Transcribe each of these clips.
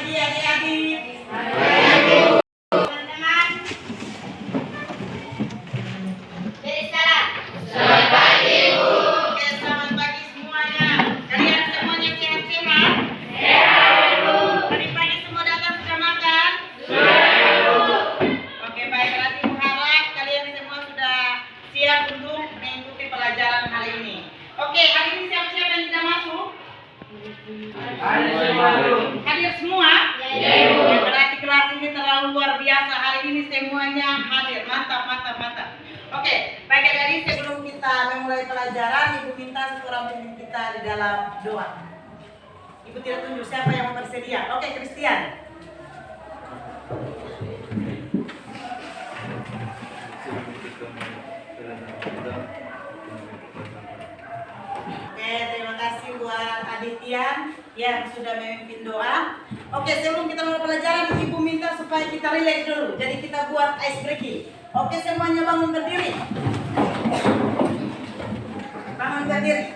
pagi adik-adik. Teman-teman. Jadi salam. Selamat pagi, Bu. Oke, selamat pagi semuanya. Kalian semuanya sehat-sehat? Sehat, Bu. Tadi pagi semua datang sudah makan? Sudah, Bu. Oke, baik. Berarti berharap kalian semua sudah siap untuk mengikuti pelajaran hari ini. Oke, hari ini siapa-siapa yang tidak masuk? Hadir semua? Ya, berarti kelas ini terlalu luar biasa. Hari ini semuanya hadir. Mantap, mantap, mantap. Oke, baik adik-adik, sebelum kita memulai pelajaran, Ibu minta seorang pemimpin kita di dalam doa. Ibu tidak tunjuk siapa yang mau bersedia. Oke, Christian. Oke, terima kasih buat Aditya yang sudah memimpin doa. Oke, sebelum kita mulai pelajaran, Ibu minta supaya kita relax dulu. Jadi kita buat ice breaking. Oke, semuanya bangun berdiri. Bangun berdiri.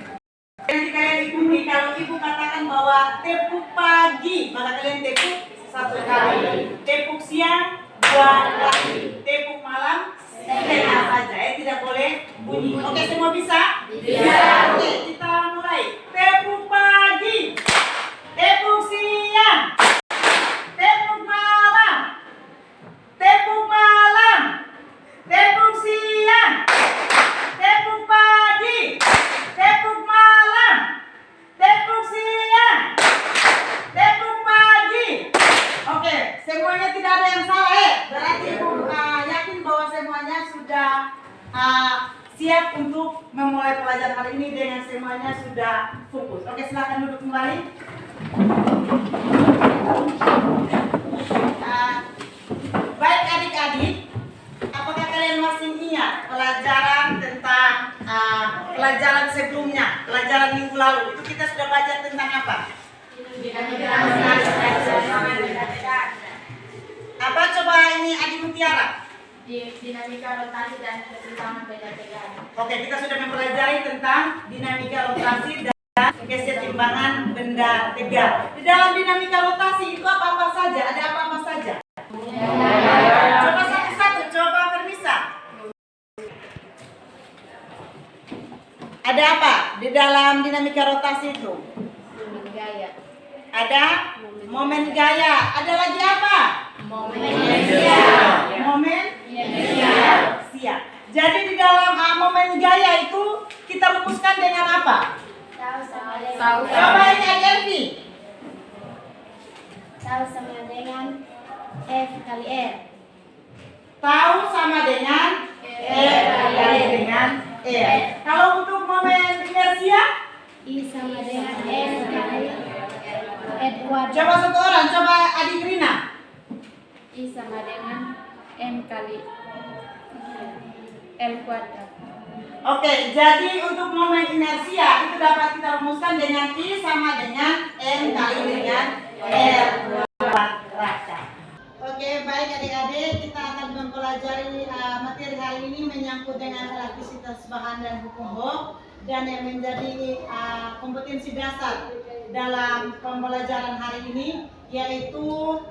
Nanti kalian ikuti. Kalau Ibu katakan bahwa tepuk pagi, maka kalian tepuk satu kali. Tepuk siang, dua kali. Tepuk malam, setengah saja. Tidak boleh bunyi. Oke, semua bisa? Bisa. Oke, kita mulai. Tepuk pagi. Tepuk siang. Tepuk malam. Tepuk malam. Tepuk siang. Tepuk pagi. Tepuk malam. Tepuk siang. Tepuk pagi. Oke, semuanya tidak ada yang salah. Berarti Ibu yakin bahwa semuanya sudah siap untuk memulai pelajaran hari ini dengan semuanya sudah fokus. Oke, silakan duduk kembali. Baik adik-adik, apakah kalian masih ingat pelajaran tentang pelajaran sebelumnya, pelajaran minggu lalu? Itu kita sudah baca tentang apa? Apa coba ini Adik Mutiara? Dinamika rotasi dan keseimbangan benda tegak. Oke, kita sudah mempelajari tentang dinamika rotasi dan keseimbangan benda tegak. Di dalam dinamika rotasi itu apa-apa saja? Ada apa-apa saja? Coba satu-satu, coba Fernisa. Ada apa di dalam dinamika rotasi itu? Momen gaya. Ada momen gaya. Ada lagi apa? Momen inersia. Momen inersia. Jadi di dalam momen gaya itu kita rumuskan dengan apa? Tahu sama Coba ini Adelvi. Tahu sama dengan F kali R. Tahu sama dengan F kali dengan R. Kalau untuk momen inersia, I sama dengan M kali R kuadrat. coba satu orang, coba Adik Rina. I sama dengan M kali L kuadrat. Oke, jadi untuk momen inersia itu dapat kita rumuskan dengan I sama dengan M kali dengan R kuadrat. Oke, baik adik-adik, kita akan mempelajari materi hari ini menyangkut dengan elastisitas bahan dan hukum Hooke, dan yang menjadi kompetensi dasar dalam pembelajaran hari ini yaitu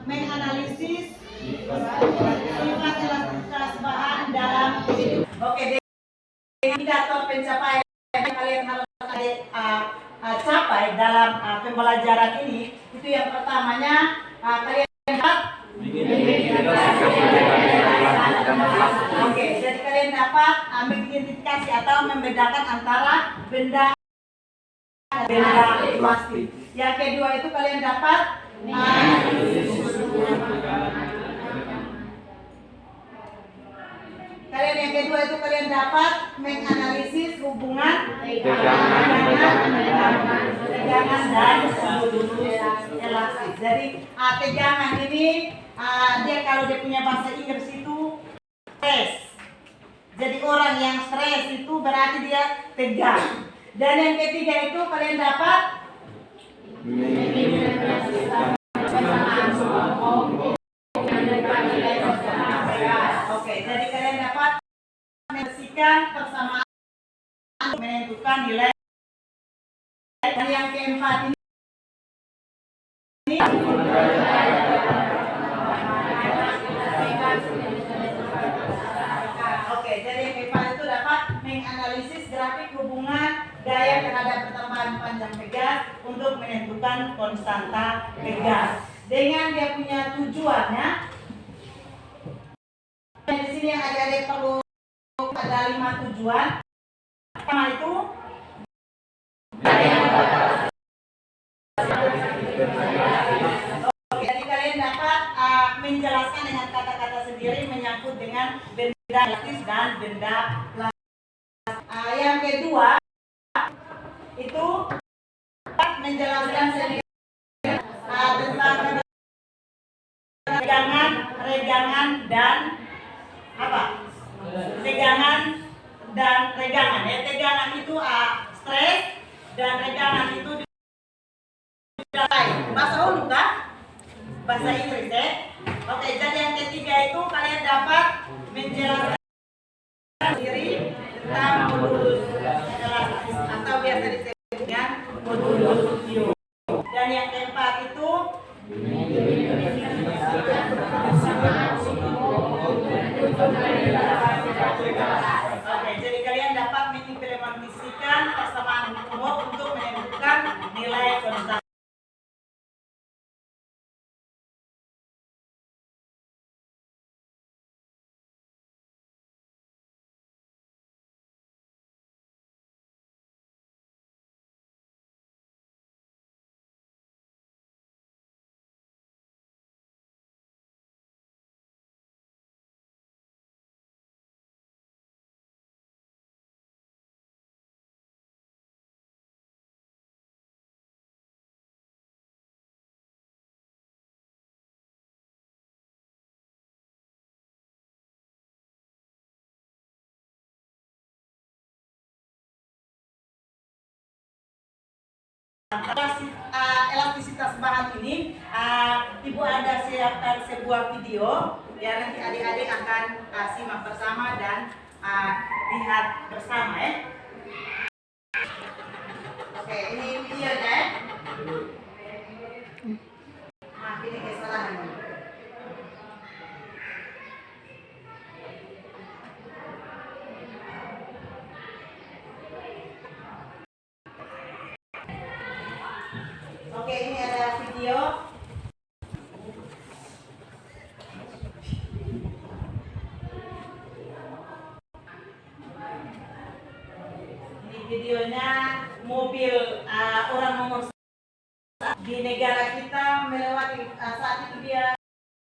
menganalisis sifat elastisitas bahan dalam hidup. Oke, indikator pencapaian yang kalian harus capai dalam pembelajaran ini itu yang pertamanya kalian lihat. Oke, jadi kalian dapat mengidentifikasi atau membedakan antara benda dan benda plastik. Yang kedua itu kalian dapat kalian dapat menganalisis hubungan tegangan dan elastis. Jadi tegangan ini dia kalau dia punya bahasa Inggris itu stres. Jadi orang yang stres itu berarti dia tegang. Dan yang ketiga itu kalian dapat jadi kalian dapat menentukan persamaan menentukan nilai. Dan yang keempat ini Oke, jadi yang keempat itu dapat menganalisis grafik hubungan gaya terhadap pertambahan panjang pegas untuk menentukan konstanta pegas dengan dia punya tujuannya. Di sini yang adik-adik perlu ada 5 tujuan. Pertama itu oke, jadi kalian dapat menjelaskan dengan kata-kata sendiri menyangkut dengan benda elastis dan benda plastik. Yang kedua itu dapat menjelaskan sendiri tentang regangan dan apa? Tegangan dan regangan. Ya, tegangan itu stres dan regangan itu bahasa hulu kah? Bahasa Inggris ya. Oke, jadi yang ketiga itu kalian dapat menjelaskan sendiri tentang modulus elastis atau biasa disebut dengan modulus Young. Dan yang keempat itu oke, jadi kalian dapat mengimplementasikan persamaan umum untuk menentukan nilai konstanta. Elastisitas bahan ini, Ibu ada siapkan sebuah video ya, nanti adik-adik akan simak bersama dan lihat bersama ya. Oke, ini videonya ya. Maaf, ini kesalahan. Oke, ini ada video. Ini videonya mobil orang nomor 1 di negara kita melewati saat itu dia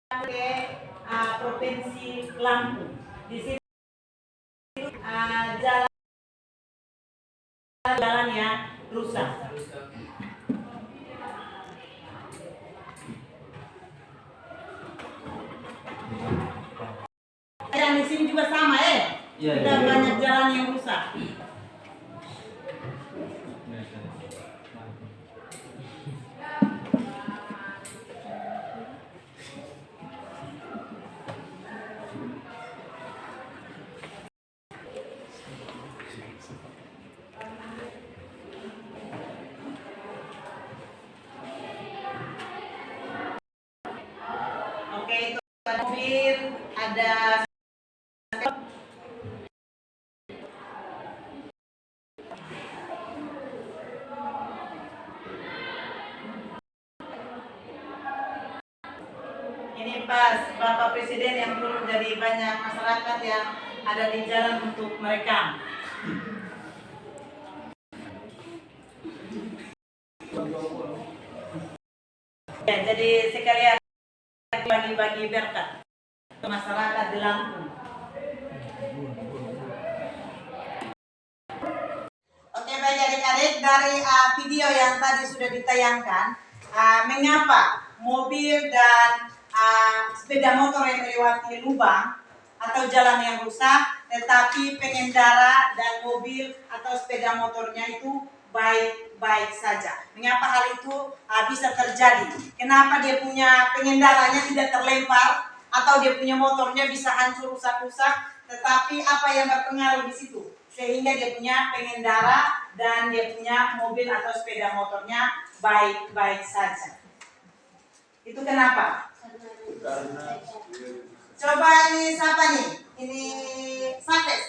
ke provinsi Lampung. Di sini jalan yang rusak. Yang di sini juga sama ya. Sudah banyak jalan yang rusak. Oke, itu mobil ada ini pas Bapak Presiden yang turun, jadi banyak masyarakat yang ada di jalan untuk merekam. Ya, jadi sekalian bagi-bagi berkat ke masyarakat di Lampung. Oke, baik adik-adik, dari video yang tadi sudah ditayangkan, mengapa mobil dan sepeda motor yang melewati lubang atau jalan yang rusak, tetapi pengendara dan mobil atau sepeda motornya itu baik-baik saja. Mengapa hal itu bisa terjadi? Kenapa dia punya pengendaranya tidak terlempar atau dia punya motornya bisa hancur rusak-rusak, tetapi apa yang berpengaruh di situ sehingga dia punya pengendara dan dia punya mobil atau sepeda motornya baik-baik saja? Itu kenapa? Coba ini siapa nih? Ini Safes.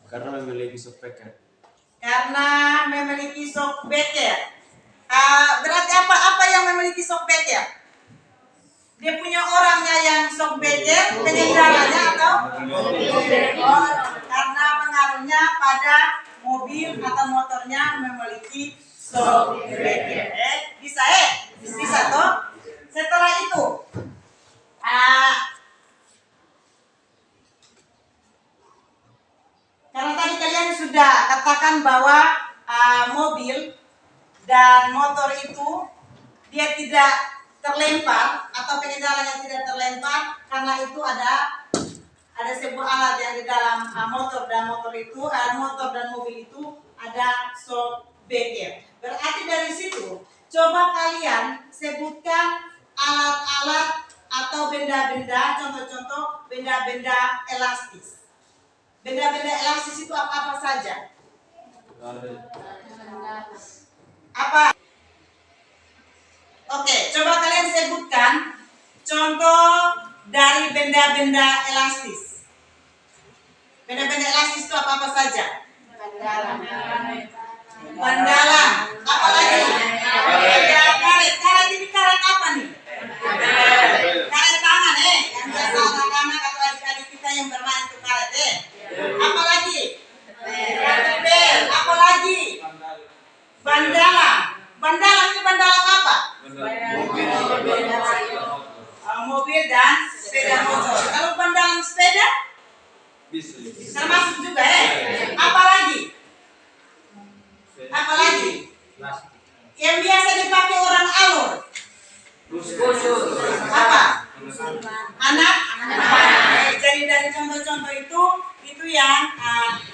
Karena memiliki shockbreaker. Karena memiliki shockbreaker. Berarti apa yang memiliki shockbreaker? Dia punya orangnya yang shockbreaker, pengendaranya atau karena pengaruhnya pada mobil atau motornya memiliki shockbreaker. Bisa toh. Setelah itu, karena tadi kalian sudah katakan bahwa mobil dan motor itu dia tidak terlempar atau pengendaranya tidak terlempar karena itu ada sebuah alat yang di dalam motor dan motor dan mobil itu ada shockbreaker. Berarti dari situ coba kalian sebutkan alat-alat atau benda-benda, contoh-contoh benda-benda elastis. Benda-benda elastis itu apa saja? Apa? Oke, coba kalian sebutkan contoh dari benda-benda elastis. Benda-benda elastis itu apa saja? Bandalan. Apa lagi? Karet. Karet ini karet apa nih? Karet tangan yang biasa anak-anak atau adik-adik kita yang bermain itu karet Apa lagi? Kartupel. Apa lagi? Bandalan. Bandalan ini bandalan apa? Mobil dan sepeda motor. Kalau bandalan sepeda? Termasuk juga Apa lagi? Apa lagi? Yang biasa dipakai orang alur. Apa? Anak. Jadi dari contoh-contoh itu yang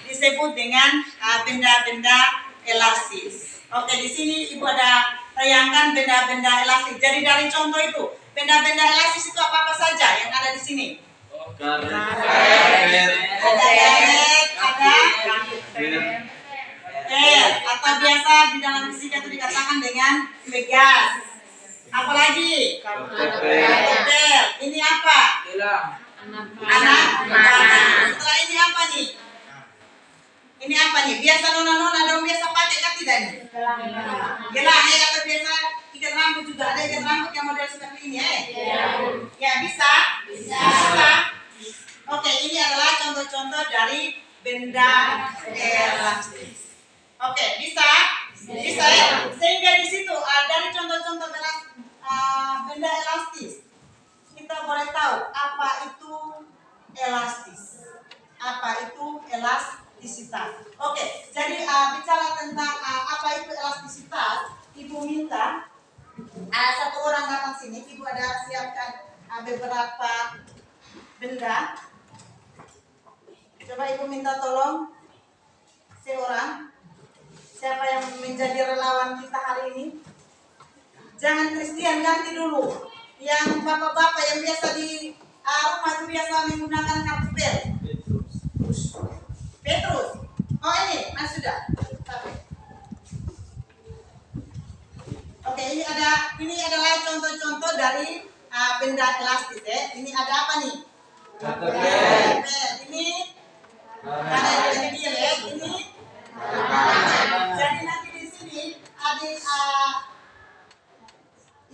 disebut dengan benda-benda elastis. Oke, di sini Ibu ada tayangkan benda-benda elastis. Jadi dari contoh itu, benda-benda elastis itu apa saja yang ada di sini? Ada atau biasa di dalam fisika itu dikatakan dengan gas. Apalagi? Kartupel. Ini apa? Anak. Setelah ini apa nih? Ini apa nih? Biasa nona-nona dong biasa pakai kan tidak nih? Gelang atau biasa ikat rambut juga ada ikat rambut yang model seperti ini Ya bisa. Oke, ini adalah contoh-contoh dari benda elastis. Oke, bisa Sehingga di situ dari contoh-contoh benda elastis kita boleh tahu apa itu elastis. Apa itu elastisitas? Oke, jadi bicara tentang apa itu elastisitas, Ibu minta satu orang datang sini. Ibu ada siapkan beberapa benda. Coba Ibu minta tolong seorang. Siapa yang menjadi relawan kita hari ini? Jangan Christian, ganti dulu. Yang bapak-bapak yang biasa di rumah itu biasa menggunakan kartupel. Petrus. Oh ini, sudah. Oke, ini adalah contoh-contoh dari benda elastis Ini ada apa nih? Ini ini jadi nanti di sini adik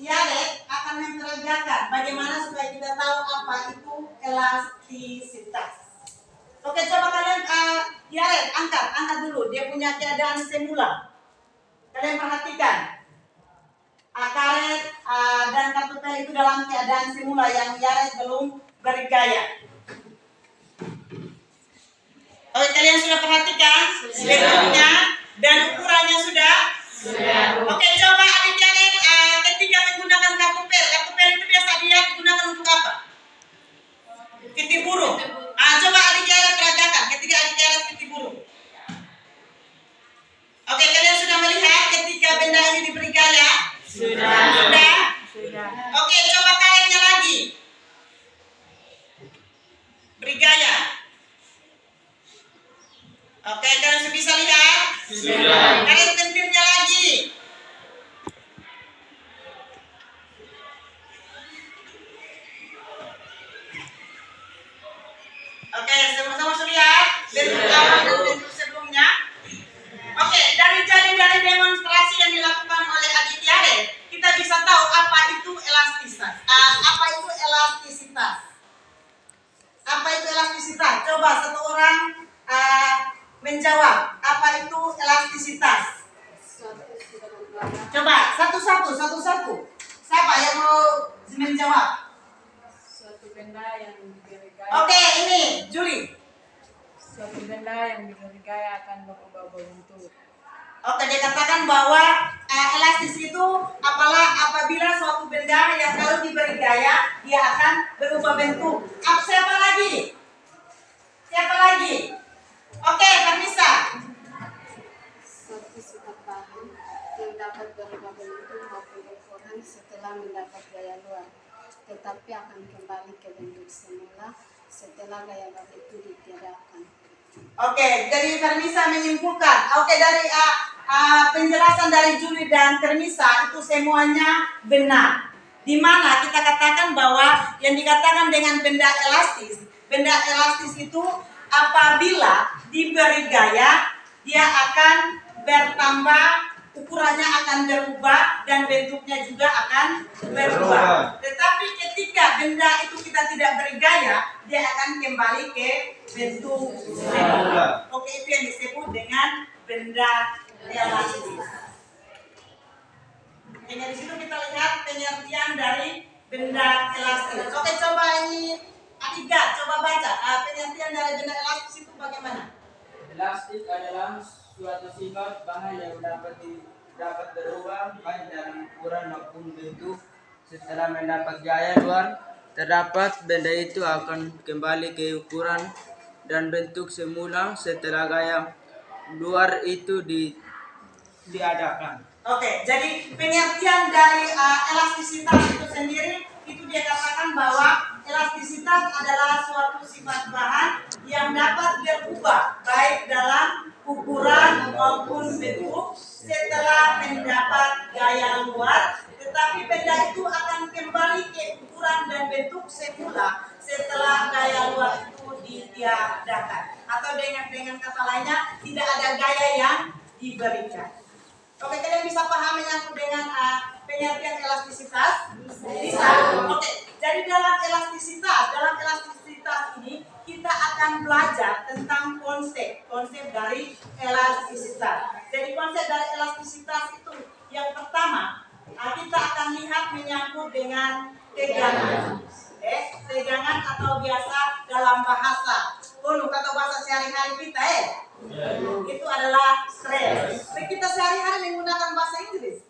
Yaret akan memperagakan bagaimana supaya kita tahu apa itu elastisitas. Oke, coba kalian Yaret angkat dulu dia punya keadaan semula. Kalian perhatikan karet dan kartupel itu dalam keadaan semula yang Yaret belum bergaya. Oke, kalian sudah perhatikan bentuknya dan ukurannya sudah? Oke, coba adik Yaret ketika menggunakan kartupel itu biasa dia digunakan untuk apa? Titik burung. Coba adik Yaret peragakan ketika adik Yaret titik burung. Oke, kalian sudah melihat ketika benda ini diberi gaya? Sudah. Oke, coba karetnya lagi. Beri gaya. Oke, kalian bisa lihat? Sudah. Karet pentilnya lagi. Oke, sama-sama lihat. Bentuk awal dan dilakukan oleh Aditya Ren, kita bisa tahu apa itu elastisitas. Apa itu elastisitas? Apa itu elastisitas? Coba satu orang menjawab. Apa itu elastisitas? Coba satu-satu. Siapa yang mau menjawab? Suatu benda yang diberi gaya. Oke, ini Juli. Suatu benda yang diberi gaya akan berubah bentuk. Oke, dia katakan bahwa elastis itu apabila suatu benda yang kalau diberi gaya dia akan berubah bentuk. Siapa lagi? Oke, Kanisa. Suatu sifat bahan yang dapat berubah bentuk maupun ukuran setelah mendapat gaya luar, tetapi akan kembali ke bentuk semula setelah gaya luar itu ditiadakan. Oke, jadi Kanisa menyimpulkan. Oke, dari penjelasan dari Juli dan Kanisa itu semuanya benar. Di mana kita katakan bahwa yang dikatakan dengan benda elastis itu apabila diberi gaya dia akan bertambah, ukurannya akan berubah dan bentuknya juga akan berubah. Tetapi ketika benda itu kita tidak beri gaya, dia akan kembali ke bentuk semula. Oke, itu yang disebut dengan benda elastis. Jadi di situ kita lihat pengertian dari benda elastis. Oke, coba ini Adiga, coba baca pengertian dari benda elastis itu bagaimana? Elastis adalah suatu sifat bahan yang dapat berubah baik dari ukuran maupun bentuk setelah mendapat gaya luar. Terdapat benda itu akan kembali ke ukuran dan bentuk semula setelah gaya luar itu ditiadakan. Oke, jadi pengertian dari elastisitas itu sendiri itu dia katakan bahwa elastisitas adalah suatu sifat bahan yang dapat berubah baik dalam ukuran maupun bentuk setelah mendapat gaya luar, tetapi benda itu akan kembali ke ukuran dan bentuk semula setelah gaya luar itu ditiadakan. Atau dengan kata lainnya tidak ada gaya yang diberikan. Oke, kalian bisa paham menyangkut dengan pengertian elastisitas? Bisa. Oke, jadi dalam elastisitas ini kita akan belajar tentang konsep dari elastisitas. Jadi konsep dari elastisitas itu yang pertama kita akan lihat menyangkut dengan tegangan. Tegangan atau biasa dalam bahasa atau bahasa sehari-hari kita itu adalah stres. Kita sehari-hari menggunakan bahasa Inggris.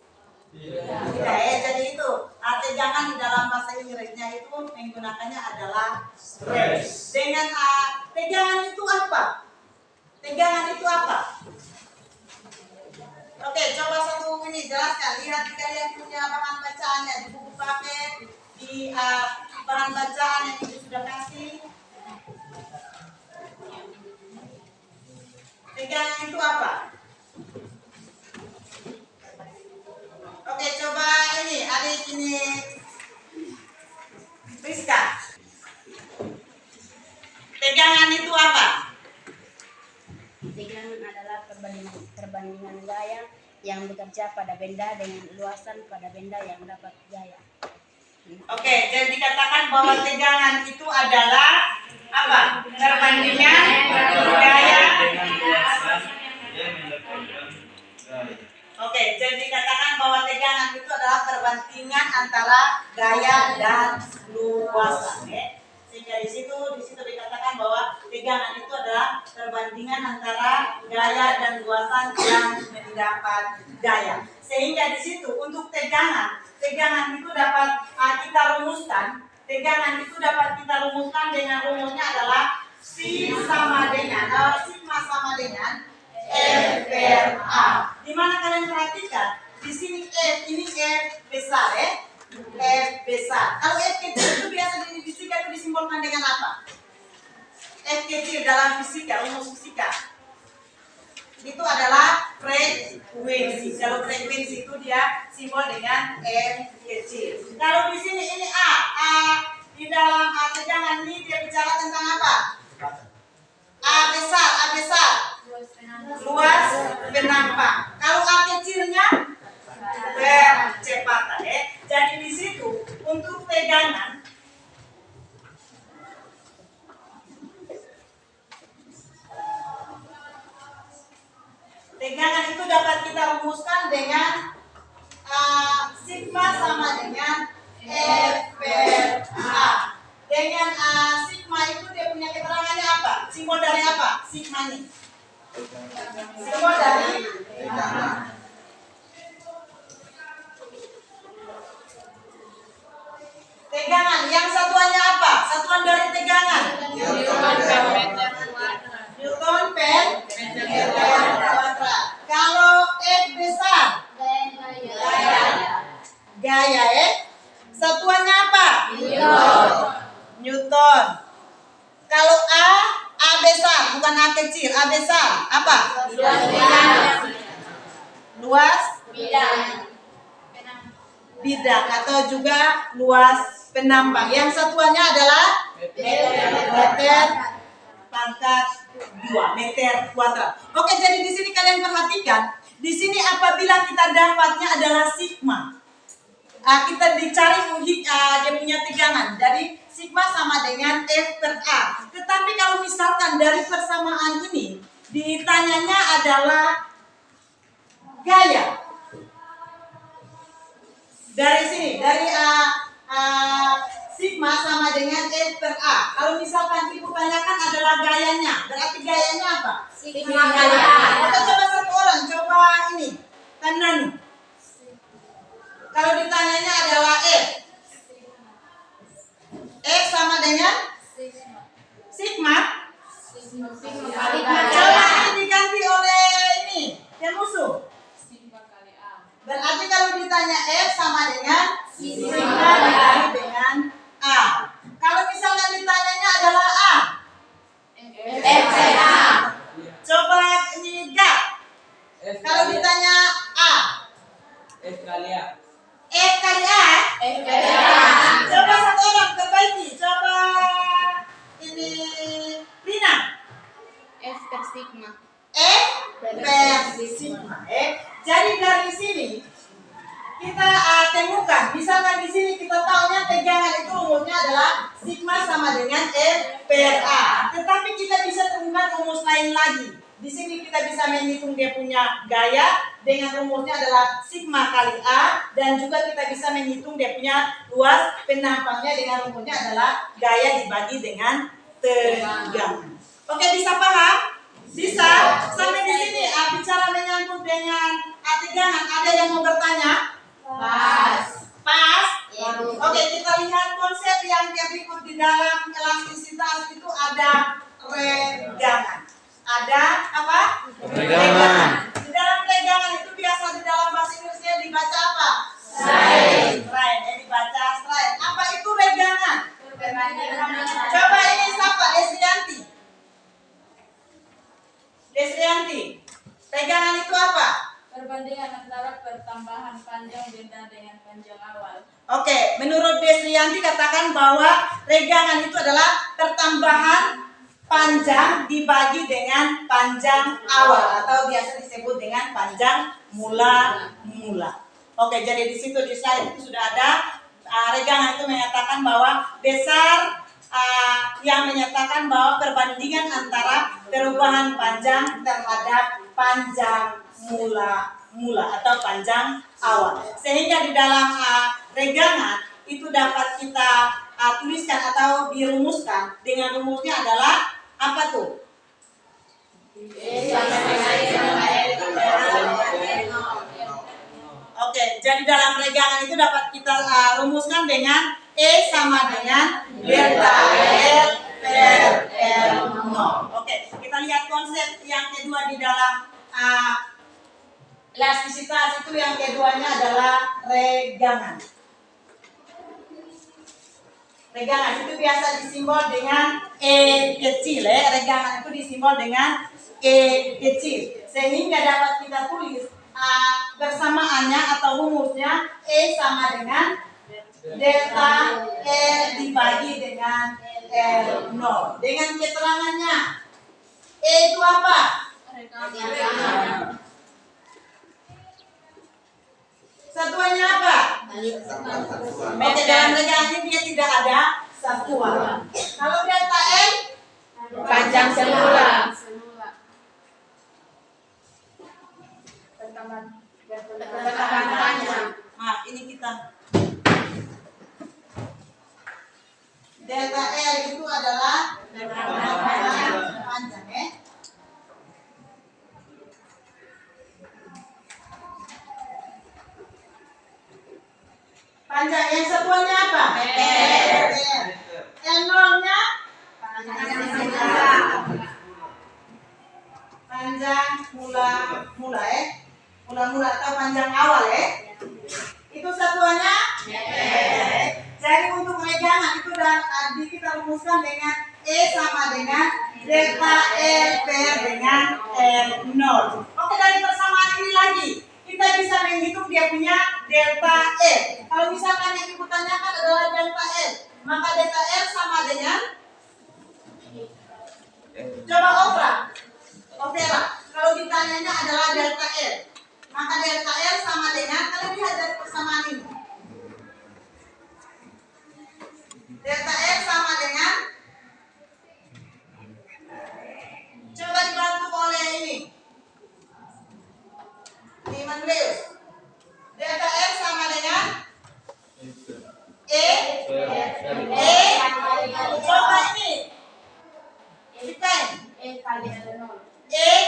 Tidak jadi itu tegangan di dalam bahasa Inggrisnya itu menggunakannya adalah stres. Dengan tegangan itu apa? Oke, coba satu ini jelaskan. Lihat di kalian punya bahan bacaannya di buku paket, di bahan bacaan yang ibu sudah kasih. Tegangan itu apa? Oke, coba ini adik ini Rizka. Tegangan itu apa? Tegangan adalah perbandingan gaya yang bekerja pada benda dengan luasan pada benda yang dapat gaya. Oke, jadi dikatakan bahwa tegangan itu adalah apa? Perbandingan gaya. Oke, jadi dikatakan bahwa tegangan itu adalah perbandingan antara gaya dan luasan. Sehingga di situ dikatakan bahwa tegangan itu adalah perbandingan antara gaya dan luasan yang mendapat gaya. Sehingga di situ untuk tegangan itu dapat kita rumuskan. Tegangan itu dapat kita rumuskan dengan rumusnya adalah sigma sama dengan F per A. Di mana kalian perhatikan di sini F ini F besar F besar. Kalau F kecil itu biasa di fisika itu disimbolkan dengan apa? F kecil dalam fisika, rumus fisika itu adalah frekuensi. Kalau frekuensi itu dia simbol dengan F kecil. Kalau di sini ini A di dalam tegangan ini dia bicara tentang apa? A besar luas penampang. Kalau A kecilnya percepatan ya. Jadi di situ untuk tegangan itu dapat kita rumuskan dengan sigma sama dengan F per A. Dengan sigma itu dia punya keterangannya apa? Simbol dari apa? Sigma ini. Simbol dari tegangan. Yang satuannya apa? Satuan dari tegangan. Newton per meter kuadrat. Kalau F besar, gaya satuannya apa? Newton. Kalau A besar, bukan A kecil, A besar, apa? Luas bidang atau juga luas penambang. Yang satuannya adalah meter pangkat 2 meter kuadrat. Oke, jadi di sini kalian perhatikan, di sini apabila kita dapatnya adalah sigma, kita dicari dia punya tegangan. Jadi sigma sama dengan F per A. Tetapi kalau misalkan dari persamaan ini ditanyanya adalah gaya. Dari sini, dari sigma sama dengan F per A. Kalau misalkan ibu tanyakan adalah gayanya, berarti gayanya apa? Sigma kali A. Kita coba satu orang, coba ini, Tananu. Kalau ditanyanya adalah F. F sama dengan sigma. Coba ini diganti oleh ini, yang musuh. Berarti kalau ditanya F sama dengan sigma dikali dengan A. Kalau misalnya ditanyanya adalah A, F per A. Coba ini gak. Kalau ditanya A, F kali A. F kali A. Coba satu orang perbaiki. Coba ini Rina. F per sigma. F per sigma. Jadi dari sini kita temukan, misalkan di sini kita tahunya tegangan itu rumusnya adalah sigma sama dengan F per A. Tetapi kita bisa temukan rumus lain lagi. Di sini kita bisa menghitung dia punya gaya dengan rumusnya adalah sigma kali A, dan juga kita bisa menghitung dia punya luas penampangnya dengan rumusnya adalah gaya dibagi dengan tegangan. Oke, bisa paham? Bisa? Sampai di sini bicara menyangkut dengan tegangan. Ada yang mau bertanya? Pas? Oke, kita lihat konsep yang berikut di dalam elastisitas itu ada regangan. Ada apa? Regangan. Di dalam regangan itu biasa di dalam bahasa Inggrisnya dibaca apa? Strain. Dibaca strain. Apa itu regangan? Coba ini siapa? Desrianti. Regangan itu apa? Perbandingan antara pertambahan panjang benda dengan panjang awal. Oke, menurut Desrianti katakan bahwa regangan itu adalah pertambahan panjang dibagi dengan panjang awal atau biasa disebut dengan panjang mula-mula. Oke, jadi di situ di slide itu sudah ada regangan itu menyatakan bahwa besar yang menyatakan bahwa perbandingan antara perubahan panjang terhadap panjang mula-mula atau panjang awal. Sehingga di dalam regangan itu dapat kita tuliskan atau dirumuskan dengan rumusnya adalah apa tuh? Oke, jadi dalam regangan itu dapat kita rumuskan dengan E sama dengan delta L per L0. Oke, kita lihat konsep yang kedua di dalam elastisitas itu, yang keduanya adalah regangan. Regangan itu biasa disimbol dengan E kecil regangan itu disimbol dengan E kecil. Sehingga dapat kita tulis bersamaannya atau rumusnya E sama dengan delta R dibagi dengan R0. Dengan keterangannya E itu apa? Satuannya apa? Oke, dalam regaan ini dia tidak ada satuan. Kalau delta L, Panjang semula. maaf ini kita. Delta L itu adalah panjang ya. Panjang yang satuannya apa? L nolnya panjang mula ya. Mula atau panjang awal ya. Itu satuannya. Jadi untuk regangan itu kita rumuskan dengan E sama dengan delta L per dengan L0. Oke, dari persamaan ini lagi kita bisa menghitung dia punya delta L. Kalau misalkan yang ibu tanyakan adalah delta L, maka delta L sama dengan coba Opera. Kalau ditanyanya adalah delta L, maka delta L sama dengan, kalian lihat dari persamaan ini. Delta L sama dengan, coba dibantu oleh ini. Manlius. Delta L sama dengan coba ini. E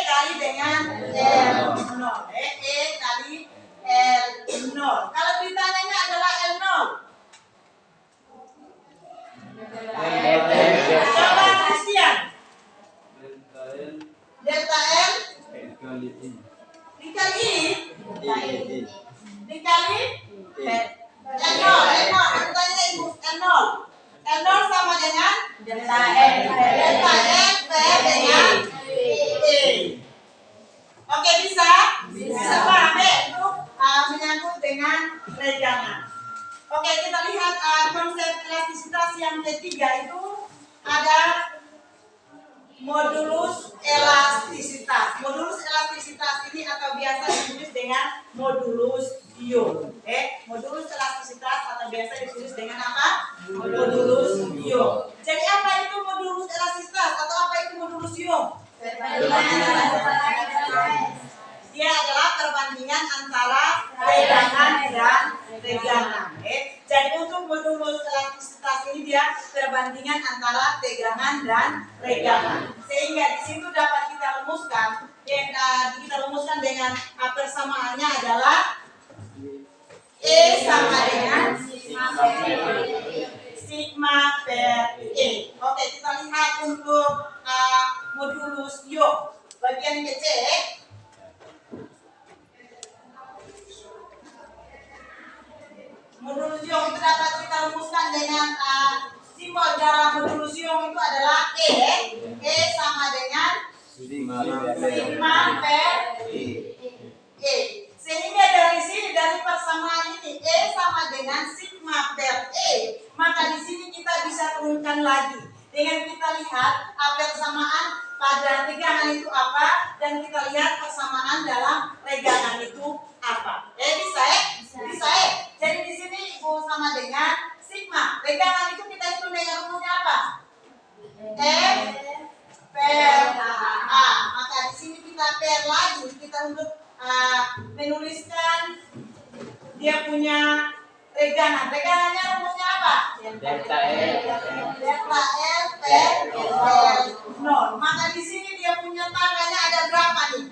kali dengan L0. E kali L0. Kalau ditanyanya adalah L0. Coba Christian. Delta L dikali L0. Ditanya ibu L0. L0 sama dengan delta L per dengan E. Oke, bisa paham ya? Itu menyangkut dengan regangan. Oke, kita lihat konsep elastisitas yang ketiga itu ada modulus elastisitas. Modulus elastisitas ini atau biasa ditulis dengan modulus ion. Modulus elastisitas atau biasa ditulis dengan apa? Modulus ion. Jadi apa itu modulus elastisitas atau apa itu modulus ion? Dia adalah perbandingan antara regangan dan tegangan. Jadi untuk modulus elastisitas ini dia perbandingan antara tegangan dan regangan. Sehingga di situ dapat kita rumuskan dengan persamaannya adalah E sama dengan sigma per E. Oke, kita lihat untuk modulus ion bagian BC. Modulus ion itu dapat kita rumuskan dengan simbol dalam modulus ion itu adalah E. E sama dengan sigma per E. Sehingga dari sini, dari persamaan ini E sama dengan sigma per E, maka di sini kita bisa turunkan lagi. Dengan kita lihat persamaan pada tegangan itu apa dan kita lihat persamaan dalam regangan itu apa. Bisa ya? Bisa ya? Jadi di sini Ibu sama dengan sigma. Regangan itu kita hitung dengan rumusnya apa? F per A. Maka di sini kita per lagi. Kita untuk menuliskan dia punya regangan. Regangannya rumusnya apa? Delta L per L0. Maka di sini dia punya tangganya ada berapa nih?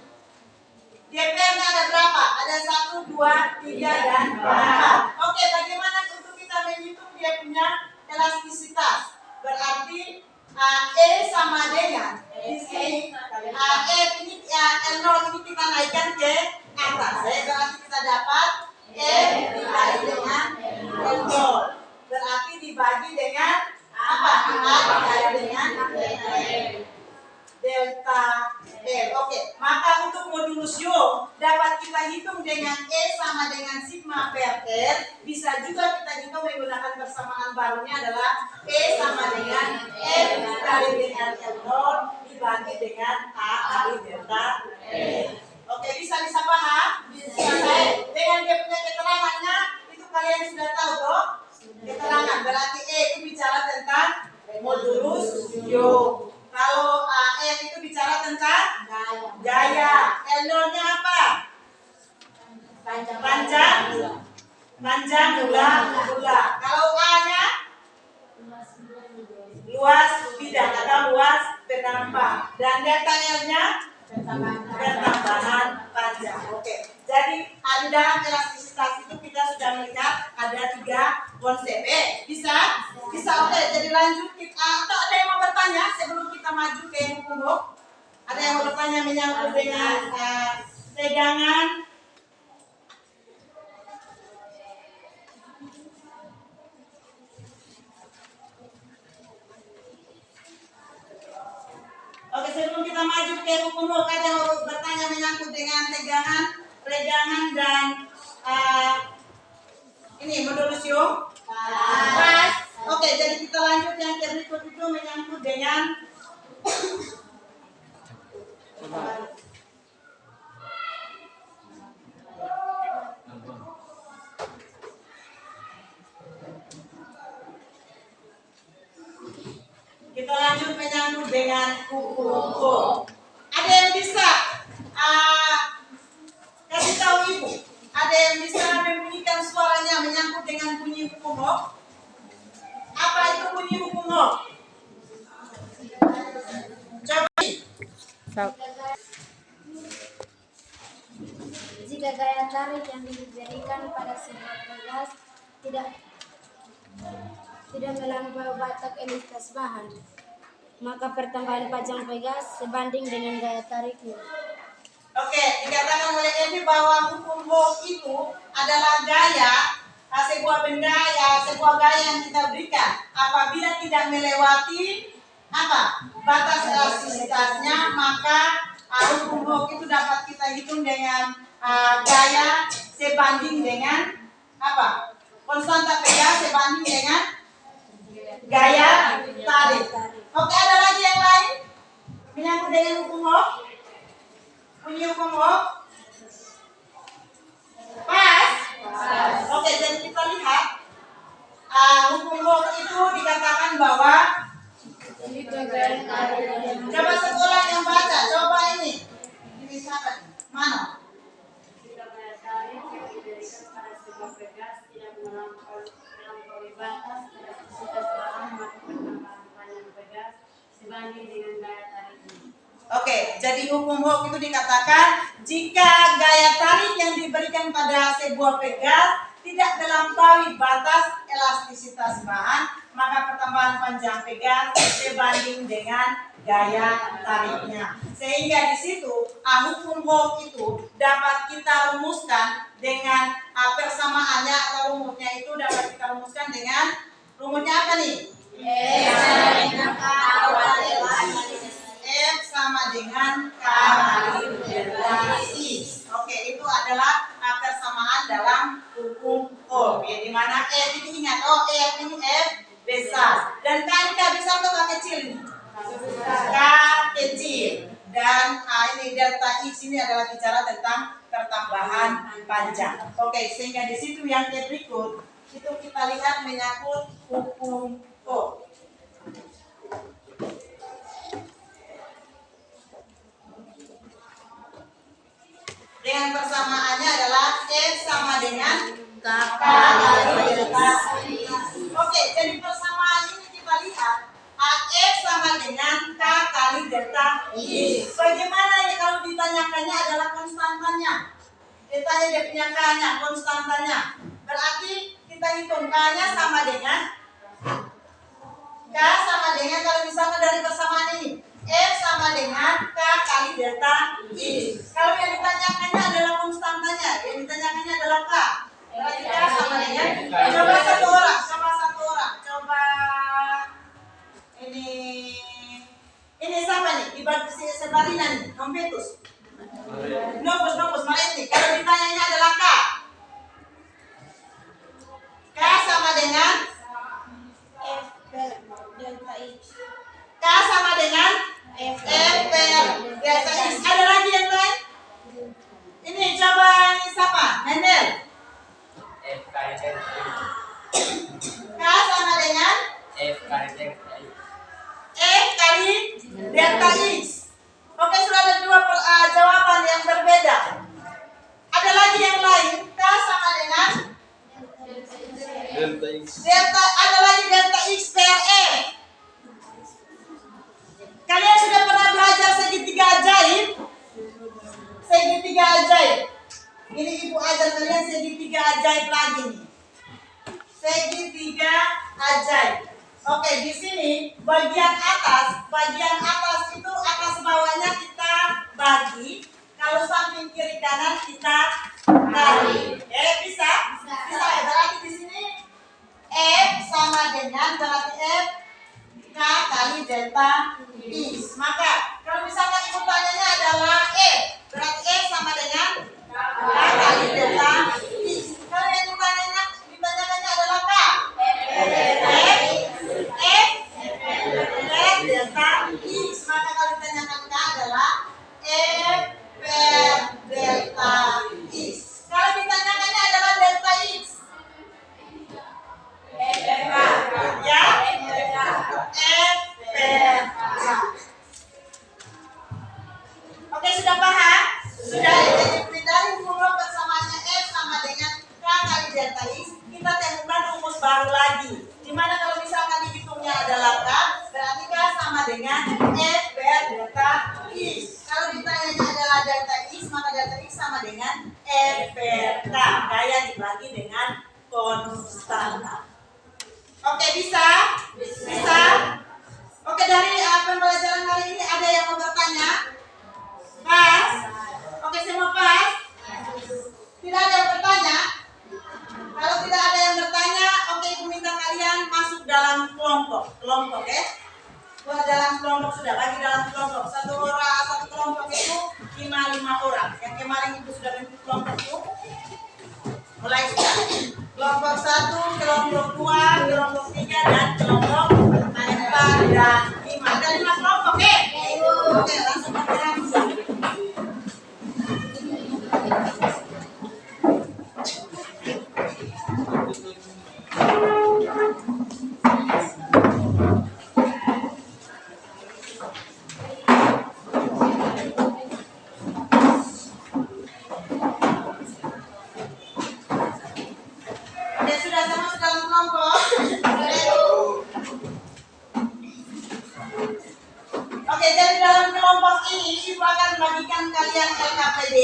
Dia pernya ada berapa? Ada 1, 2, 3 dan 4. Oke, bagaimana untuk kita menghitung dia punya elastisitas? Berarti E sama dengan di sini E ini L0 ini kita naikkan ke atas. Berarti kita dapat E dikali dengan L0. Berarti dibagi dengan apa? Dikali dengan delta L. Oke, maka untuk modulus ion dapat kita hitung dengan E sama dengan sigma per R. Bisa juga kita hitung menggunakan persamaan barunya adalah E sama dengan F dikali dengan L0 dibagi dengan A kali delta L. Oke. Oke, bisa paham? Bisa. Dengan dia punya keterangannya, itu kalian sudah tahu toh? Keterangan berarti E itu bicara tentang modulus U. Kalau F itu bicara tentang gaya. L-nya apa? Panjang gula. Kalau A-nya luas bidang atau luas penambang. Dan delta L-nya pertambahan panjang. Oke. Jadi di dalam elastisitas itu kita sudah melihat ada 3 konsep. Bisa? Oke. Jadi lanjut kita. Atau ada yang mau bertanya sebelum kita maju ke hukum? Ada yang mau bertanya menyangkut dengan tegangan? Oke, sebelum kita maju ke hukum ada yang mau bertanya menyangkut dengan tegangan, regangan dan ini modulus U? Pas. Oke, jadi kita lanjut yang berikut itu menyangkut dengan hukum. Ada yang bisa kasih tahu ibu? Ada yang bisa membunyikan suaranya menyangkut dengan bunyi hukum? Apa itu bunyi hukum? Coba. Jika gaya tarik yang diberikan pada sebuah pegas tidak melampaui batas elastisitas bahan, maka pertambahan panjang pegas sebanding dengan gaya tariknya. Oke, dikatakan oleh Evi bahwa hukum Hooke itu adalah gaya sebuah benda sebuah gaya yang kita berikan apabila tidak melewati batas elastisitasnya, maka hukum Hooke itu dapat kita hitung dengan gaya sebanding dengan konstanta pegas sebanding dengan gaya tarik. Oke, ada lagi yang lain menyangkut dengan hukum Hooke? Bunyi hukum Hooke? Pas? Oke, jadi kita lihat hukum Hooke itu dikatakan bahwa coba sekolah yang baca, coba ini siapa nih? Mana? Oke, jadi hukum Hooke itu dikatakan jika gaya tarik yang diberikan pada sebuah pegas tidak melampaui batas elastisitas bahan, maka pertambahan panjang pegas sebanding dengan gaya tariknya. Sehingga di situ hukum Hooke itu dapat kita rumuskan dengan persamaannya atau rumusnya itu dapat kita rumuskan dengan rumusnya apa nih? F sama dengan K kali delta I. Oke, itu adalah persamaan dalam hukum Hooke. Di mana F itu ingat, F ini F besar dan K ini K besar atau K kecil ini? K kecil. Dan ini delta I sini adalah bicara tentang pertambahan panjang. Oke, sehingga di situ yang berikut itu kita lihat menyangkut hukum Hooke. Dengan persamaannya adalah F sama dengan K kali delta I. Oke, jadi persamaan ini kita lihat F sama dengan K kali delta I. Bagaimana ya kalau ditanyakannya adalah konstantanya? Ditanya dia punya K-nya, konstantanya. Berarti kita hitung K-nya sama dengan kalau misalnya dari persamaan ini F sama dengan K kali delta I. Kalau yang ditanyakannya adalah konstantanya, yang ditanyakannya adalah K. Berarti K sama dengan coba satu orang. Coba ini siapa nih? Ibarat Sebarina nih, Nompetus. Nopus, malah ini. Kalau ditanyanya adalah K. K sama dengan F per delta I. K sama dengan F per delta I. Ada lagi yang lain? tiga ajaib lagi nih. Segitiga ajaib. Oke, di sini bagian atas itu atas bawahnya kita bagi. Kalau samping kiri kanan kita kali. Bisa? Bisa ya. Berarti di sini F sama dengan berarti F K kali delta X. Maka kalau misalkan ibu tanyanya adalah F, berarti F sama dengan K kali delta X. Kalau yang ditanyakannya adalah K, F delta X. Maka kalau ditanyakan K adalah F per delta X. Kalau ditanyakannya adalah delta X, ya, F per K. Oke, sudah paham? Sudah. Jadi dari rumus persamaannya F sama dengan K kali delta X, kita temukan rumus baru lagi. Dimana kalau misalkan dihitungnya adalah K, berarti K sama dengan F per delta X. Kalau ditanyanya adalah delta X, maka delta X sama dengan F per K. Kaya dibagi dengan konstanta. Oke, bisa? Bisa? Oke, dari pembelajaran hari ini ada yang mau bertanya? Pas? Oke, semua pas? Tidak ada yang bertanya? Kalau tidak ada yang bertanya, oke, aku minta kalian masuk dalam kelompok. Kelompok, ya? Buat dalam kelompok sudah, bagi dalam kelompok. Satu kelompok itu 5 orang. Yang kemarin itu sudah bentuk kelompok itu. Mulai sudah. Kelompok 1, kelompok 2, kelompok 3, dan kelompok 4 dan 5. Ada 5 kelompok, oke? Oke, langsung bergerak. Oke, sudah sama dalam kelompok. Oke, jadi dalam kelompok ini Ibu akan bagikan kalian LKPD,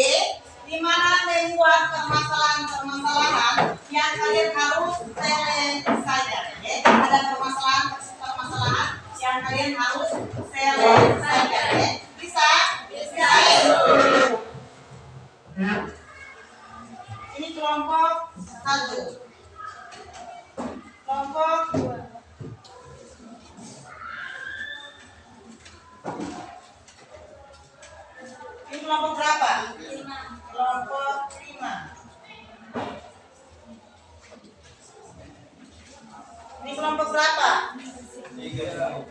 di mana membuat permasalahan-permasalahan yang kalian harus selesaikan. Ya, ada permasalahan yang kalian harus selesaikan. Ya. Bisa? Bisa. Ini kelompok 1. Kelompok 2. Ini kelompok berapa? 5. Kelompok 5. Ini kelompok berapa? 3.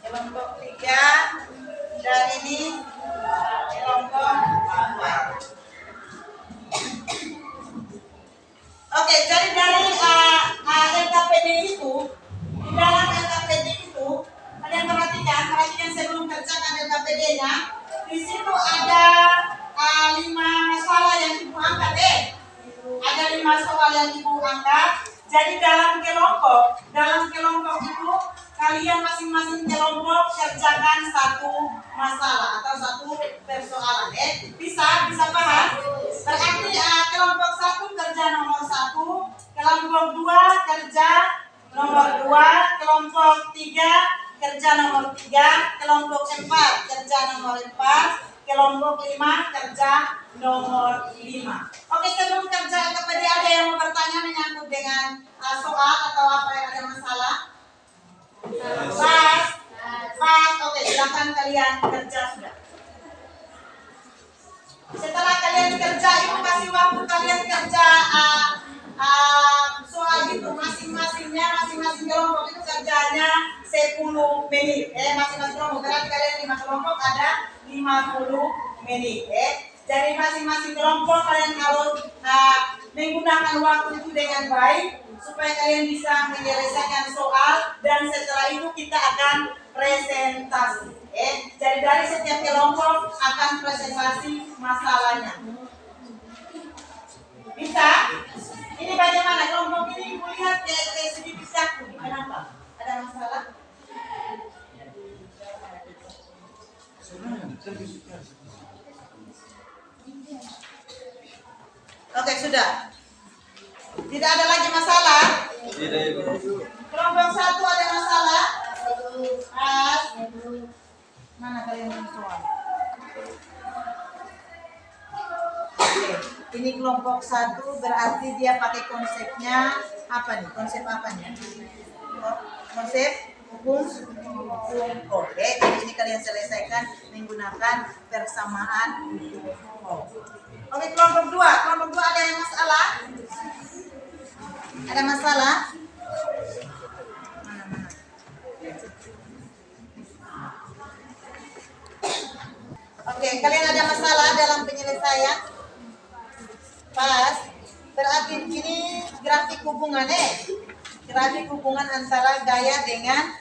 Kelompok 3. Dan ini kelompok 4. Oke, jadi dari LKPD itu, di dalam LKPD itu, kalian perhatikan sebelum kerjakan LKPD-nya, di situ ada 5 masalah yang Ibu angkat. Ada 5 soal yang Ibu angkat. Jadi dalam kelompok itu, kalian masing-masing kelompok kerjakan satu masalah atau satu persoalan. Bisa paham? Berarti kelompok 1 kerja nomor 1, kelompok 2 kerja nomor 2, kelompok 3 kerja nomor 3, kelompok 4 kerja nomor 4, kelompok 5 kerja nomor 5. Oke, sebelum kerja kepada ada yang mau bertanya menyangkut dengan soal atau apa yang ada masalah? Pas. Oke, silakan kalian kerja sudah. Setelah kalian kerja, Ibu kasih waktu kalian kerja soal itu masing-masing kelompok itu kerjanya 10 menit. Masing-masing kelompok, berarti kalian 5 kelompok ada 50 menit. Jadi masing-masing kelompok kalian harus menggunakan waktu itu dengan baik supaya kalian bisa menyelesaikan soal, dan setelah itu kita akan presentasi. Jadi dari setiap kelompok akan presentasi masalahnya. Bisa? Ini bagaimana kelompok ini? Ibu lihat kayak sedikit kaku. Kenapa? Ada masalah? Oke, sudah. Tidak ada lagi masalah? Tidak, Ibu. Kelompok 1 ada masalah? Pas. Mana kalian yang soal? Oke, ini kelompok 1 berarti dia pakai konsepnya apa nih? Konsep apanya? Konsep hukum. Oke, jadi ini kalian selesaikan menggunakan persamaan hukum. Oke, kelompok 2. Kelompok 2 ada yang masalah? Ada masalah? Mana? Oke, kalian ada masalah dalam penyelesaian? Pas. Berarti ini grafik hubungan grafik hubungan antara gaya dengan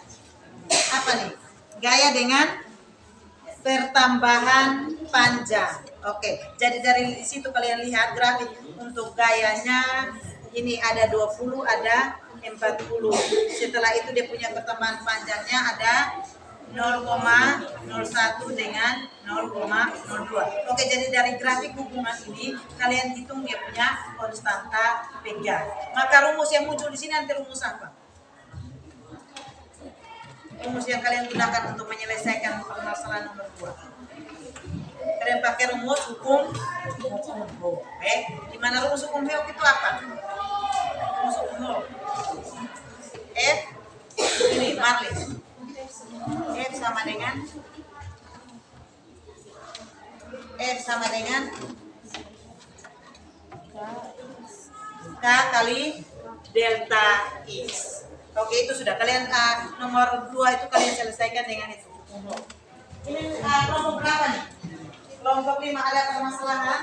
apa nih? Gaya dengan pertambahan panjang. Oke, jadi dari situ kalian lihat grafik untuk gayanya ini ada 20, ada 40. Setelah itu dia punya pertambahan panjangnya ada 0,01 dengan 0,02. Oke, jadi dari grafik hubungan ini kalian hitung dia punya konstanta pegang. Maka rumus yang muncul di sini nanti rumus apa? Rumus yang kalian gunakan untuk menyelesaikan permasalahan nomor 2. Kalian pakai rumus hukum Hooke. Di mana rumus hukum Hooke itu apa? Rumus hukum Hooke. F ini Marlis. F sama dengan K kali delta X. Oke, itu sudah kalian nomor 2 itu kalian selesaikan dengan itu. Ini kelompok berapa nih? Kelompok 5 ada permasalahan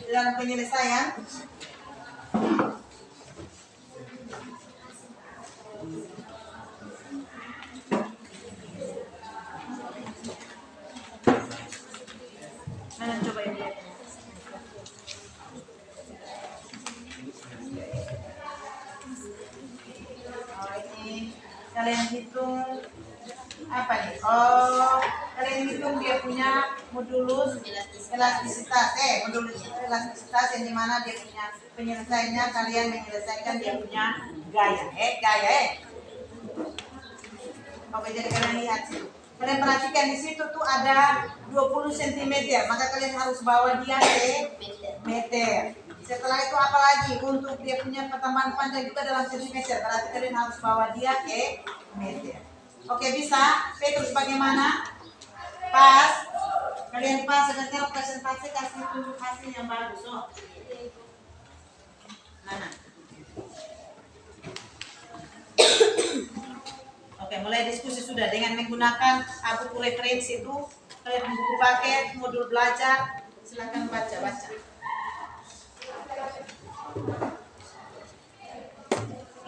dalam penyelesaian. Mana coba ini? Ini kalian hitung apa nih? Kalian hitung dia punya modulus elastisitas. Modulus elastisitas yang dimana dia punya penyelesaiannya kalian menyelesaikan dia punya gaya. Gaya. Oke, jadi kalian lihat situ. Kalian perhatikan di situ tuh ada 20 cm, maka kalian harus bawa dia ke meter. Setelah itu apa lagi? Untuk dia punya pertambahan panjang juga dalam centimeter, berarti kalian harus bawa dia ke meter. Oke, bisa? Petrus bagaimana? Pas. Kalian pas, sebentar presentasi kasih tunjuk hasil yang bagus. Mana? Oke, mulai diskusi sudah dengan menggunakan buku referensi itu, kalian buku paket, modul belajar, silakan baca.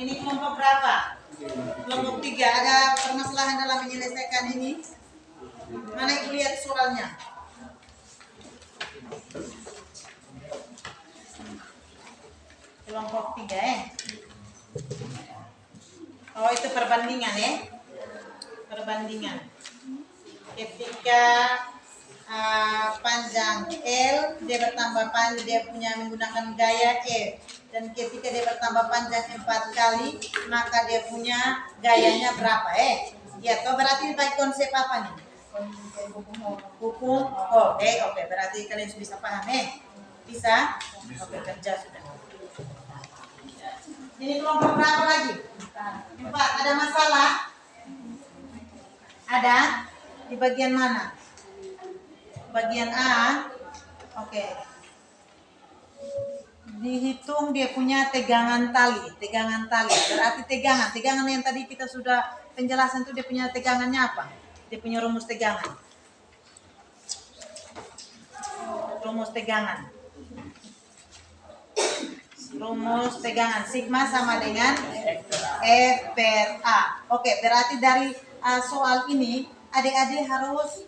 Ini kelompok berapa? Kelompok 3, ada permasalahan dalam menyelesaikan ini. Mana ibu lihat soalnya? Kelompok 3 Oh, itu perbandingan perbandingan. Ketika panjang L dia bertambah panjang, dia punya menggunakan gaya F, dan ketika dia bertambah panjang 4 kali maka dia punya gayanya berapa ya toh, berarti pakai konsep apa nih? Hukum oke, berarti kalian bisa paham bisa? Oke, kerja sudah. Ini kelompok berapa lagi? 4. Ada masalah? Ada? Di bagian mana? Bagian A. Oke. Dihitung dia punya tegangan tali. Berarti tegangan yang tadi kita sudah penjelasan itu dia punya tegangannya apa? Dia punya rumus tegangan. Rumus tegangan sigma sama dengan F per A. Oke, berarti dari soal ini adik-adik harus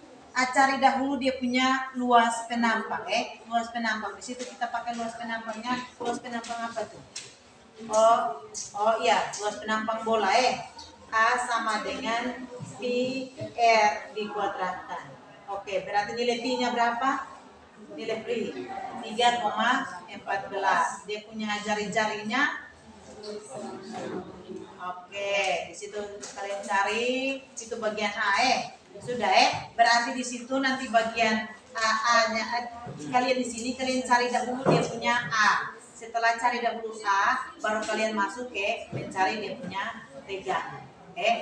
cari dahulu dia punya luas penampang. Luas penampang. Di situ kita pakai luas penampangnya. Luas penampang apa tuh? Oh iya, luas penampang bola. A sama dengan pi R dikuadratkan. Oke, berarti nilai pi-nya berapa? nilai pri 3,14. Dia punya jari-jarinya. Oke, di situ kalian cari situ bagian A. Sudah berarti di situ nanti bagian A-nya kalian di sini kalian cari dahulu dia punya A. Setelah cari dahulu A, baru kalian masuk ke mencari dia punya tegangan.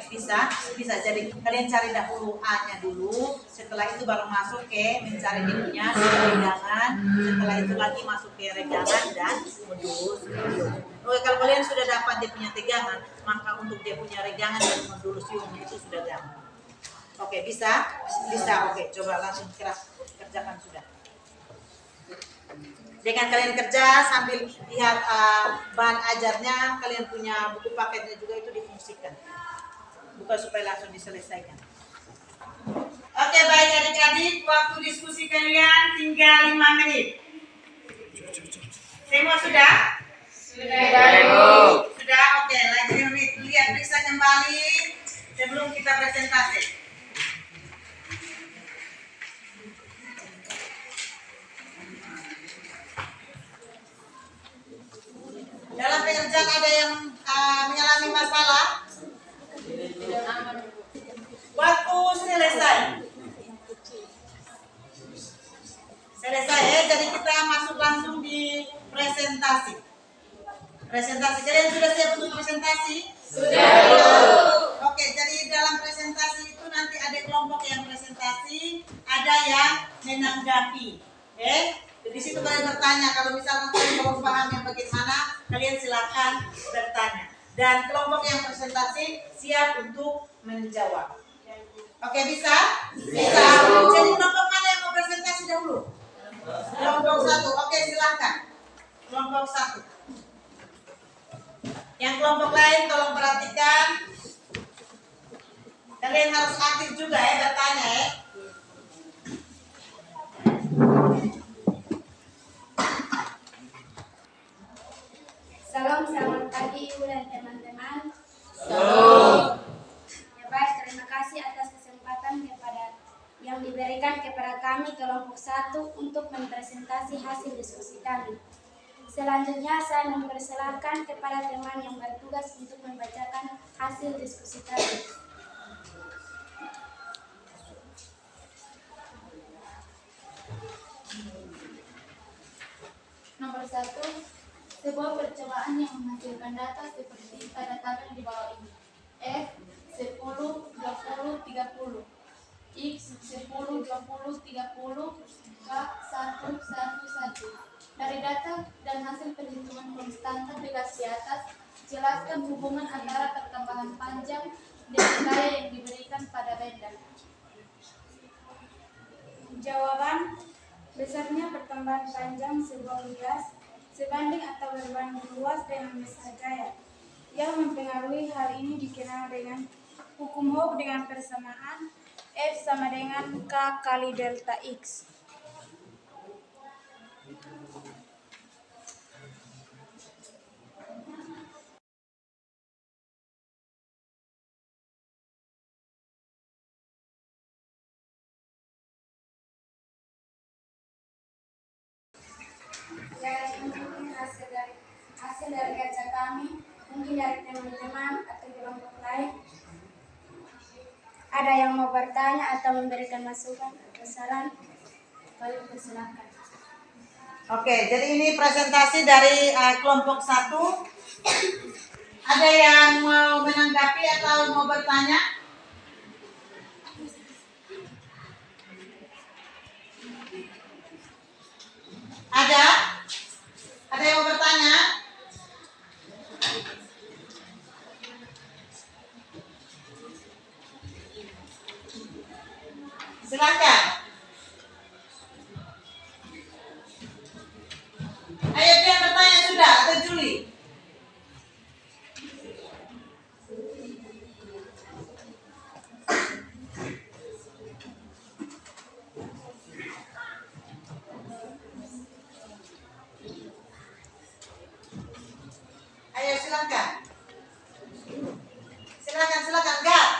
Bisa. Jadi kalian cari dahulu A-nya dulu, setelah itu baru masuk ke mencari dia punya regangan, setelah itu lagi masuk ke regangan dan modulus. Oke, kalau kalian sudah dapat dia punya tegangan, maka untuk dia punya regangan dan modulusiumnya itu sudah gampang. Oke, bisa. Oke, coba langsung kerjakan sudah. Dengan kalian kerja sambil lihat bahan ajarnya, kalian punya buku paketnya juga itu difungsikan. Bukan supaya langsung diselesaikan. Oke, baik adik-adik, waktu diskusi kalian tinggal 5 menit. Semua sudah? Sudah, oke, lagi 5 menit. Lihat, bisa kembali sebelum kita presentasi. Dalam pengerjaan ada yang mengalami masalah? Waktu selesai jadi kita masuk langsung di presentasi. Kalian sudah siap untuk presentasi? Sudah. Oke, jadi dalam presentasi itu nanti ada kelompok yang presentasi, ada yang menanggapi. Di situ kalian bertanya, kalau misalkan kalian belum paham yang bagaimana, kalian silakan bertanya. Dan kelompok yang presentasi siap untuk menjawab. Oke, bisa? Bisa. Jadi kelompok mana yang mau presentasi dahulu? Kelompok 1. Oke, silakan. Kelompok 1. Yang kelompok lain tolong perhatikan. Kalian harus aktif juga bertanya Salam, selamat pagi Ibu dan teman-teman. Ya baik, terima kasih atas kesempatan yang diberikan kepada kami kelompok 1 untuk mempresentasi hasil diskusi kami. Selanjutnya saya mempersilahkan kepada teman yang bertugas untuk membacakan hasil diskusi kami. Nomor 1, sebuah percobaan yang menghasilkan data seperti pada tabel di bawah ini. F 10, 20, 30, X 10, 20, 30, K 1, 1, 1. Dari data dan hasil perhitungan konstanta bebas di atas, jelaskan hubungan antara pertambahan panjang dengan gaya yang diberikan pada benda. Jawaban: besarnya pertambahan panjang sebuah bias sebanding atau berbanding luas dengan besar gaya. Yang mempengaruhi hal ini dikenal dengan hukum Hooke dengan persamaan F sama dengan K kali delta X. Ya, ini mungkin hasil dari kerja kami, mungkin dari teman-teman atau kelompok lain. Ada yang mau bertanya atau memberikan masukan atau saran? Kalian persilakan. Oke, jadi ini presentasi dari kelompok 1. Ada yang mau menanggapi atau mau bertanya? Ada? Ada yang mau bertanya? Silakan. Ayo dia bertanya sudah atau Juli? Ayo silakan. Silakan Gad.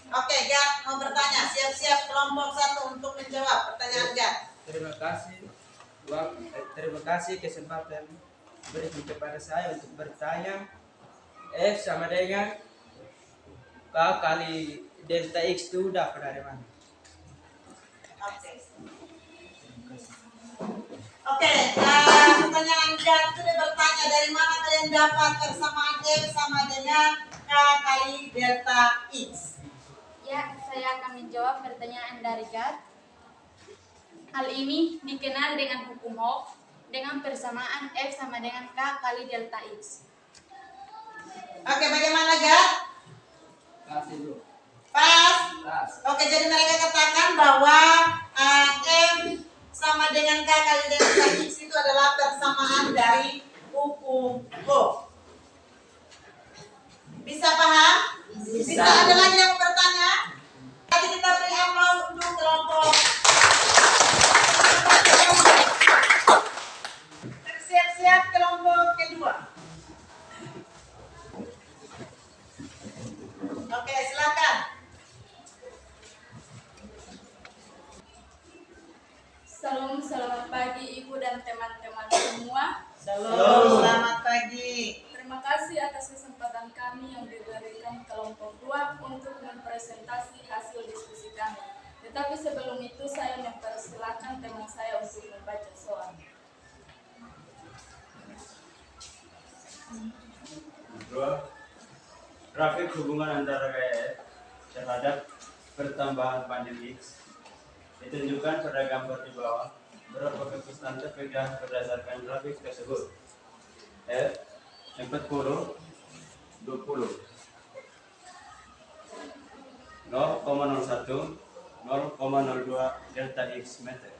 Oke, Gad mau bertanya. Siap-siap kelompok 1 untuk menjawab pertanyaan Gad. Terima kasih. Terima kasih kesempatan berikan kepada saya untuk bertanya. F sama dengan K kali delta X itu dapat dari mana? Oke. Pertanyaan dia sudah bertanya dari mana kalian dapat persamaan F sama dengan K kali delta X. Ya, saya akan menjawab pertanyaan dari Gat. Hal ini dikenal dengan hukum Hooke dengan persamaan F sama dengan K kali delta X. Oke, bagaimana Gat? Kasih dulu. Pas. Oke, jadi mereka katakan bahwa M sama dengan K kali delta X itu adalah persamaan dari hukum Hooke. Bisa paham? Bisa. Ada lagi yang mau bertanya? Tadi kita beri aplaus untuk kelompok. Siap-siap kelompok kedua. Oke, silakan. Selamat pagi Ibu dan teman-teman semua. Selamat pagi. Terima kasih atas kesempatan kami yang diberikan kelompok 2 untuk mempresentasi hasil diskusi kami. Tetapi sebelum itu saya mempersilahkan teman saya untuk membaca soal. Grafik hubungan antara gaya F terhadap pertambahan panjang X ditunjukkan pada gambar di bawah. Berapa konstanta pegang berdasarkan grafik tersebut? F 40, 20, 0,01, 0,02 delta X meter.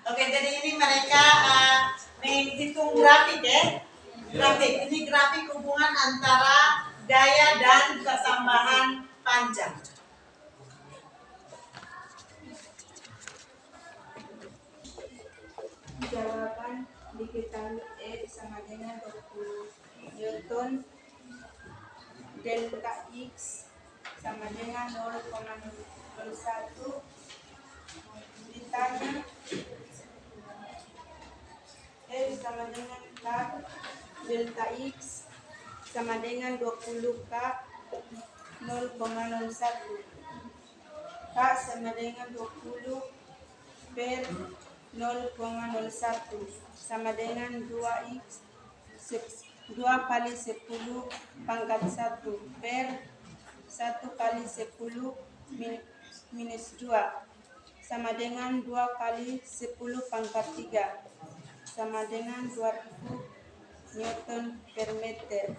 Oke, jadi ini mereka menghitung grafik ya. Grafik, ini grafik hubungan antara gaya dan pertambahan panjang. Jawaban diketahui F sama dengan 20 Newton, delta X sama dengan 0,01. Ditanya F sama dengan K delta X sama dengan 20 K 0,01. K sama dengan 20 per 0,01 sama dengan 2x 2 kali 10 pangkat 1 per 1 kali 10 minus 2 sama dengan 2 kali 10 pangkat 3 sama dengan 2000 Newton per meter.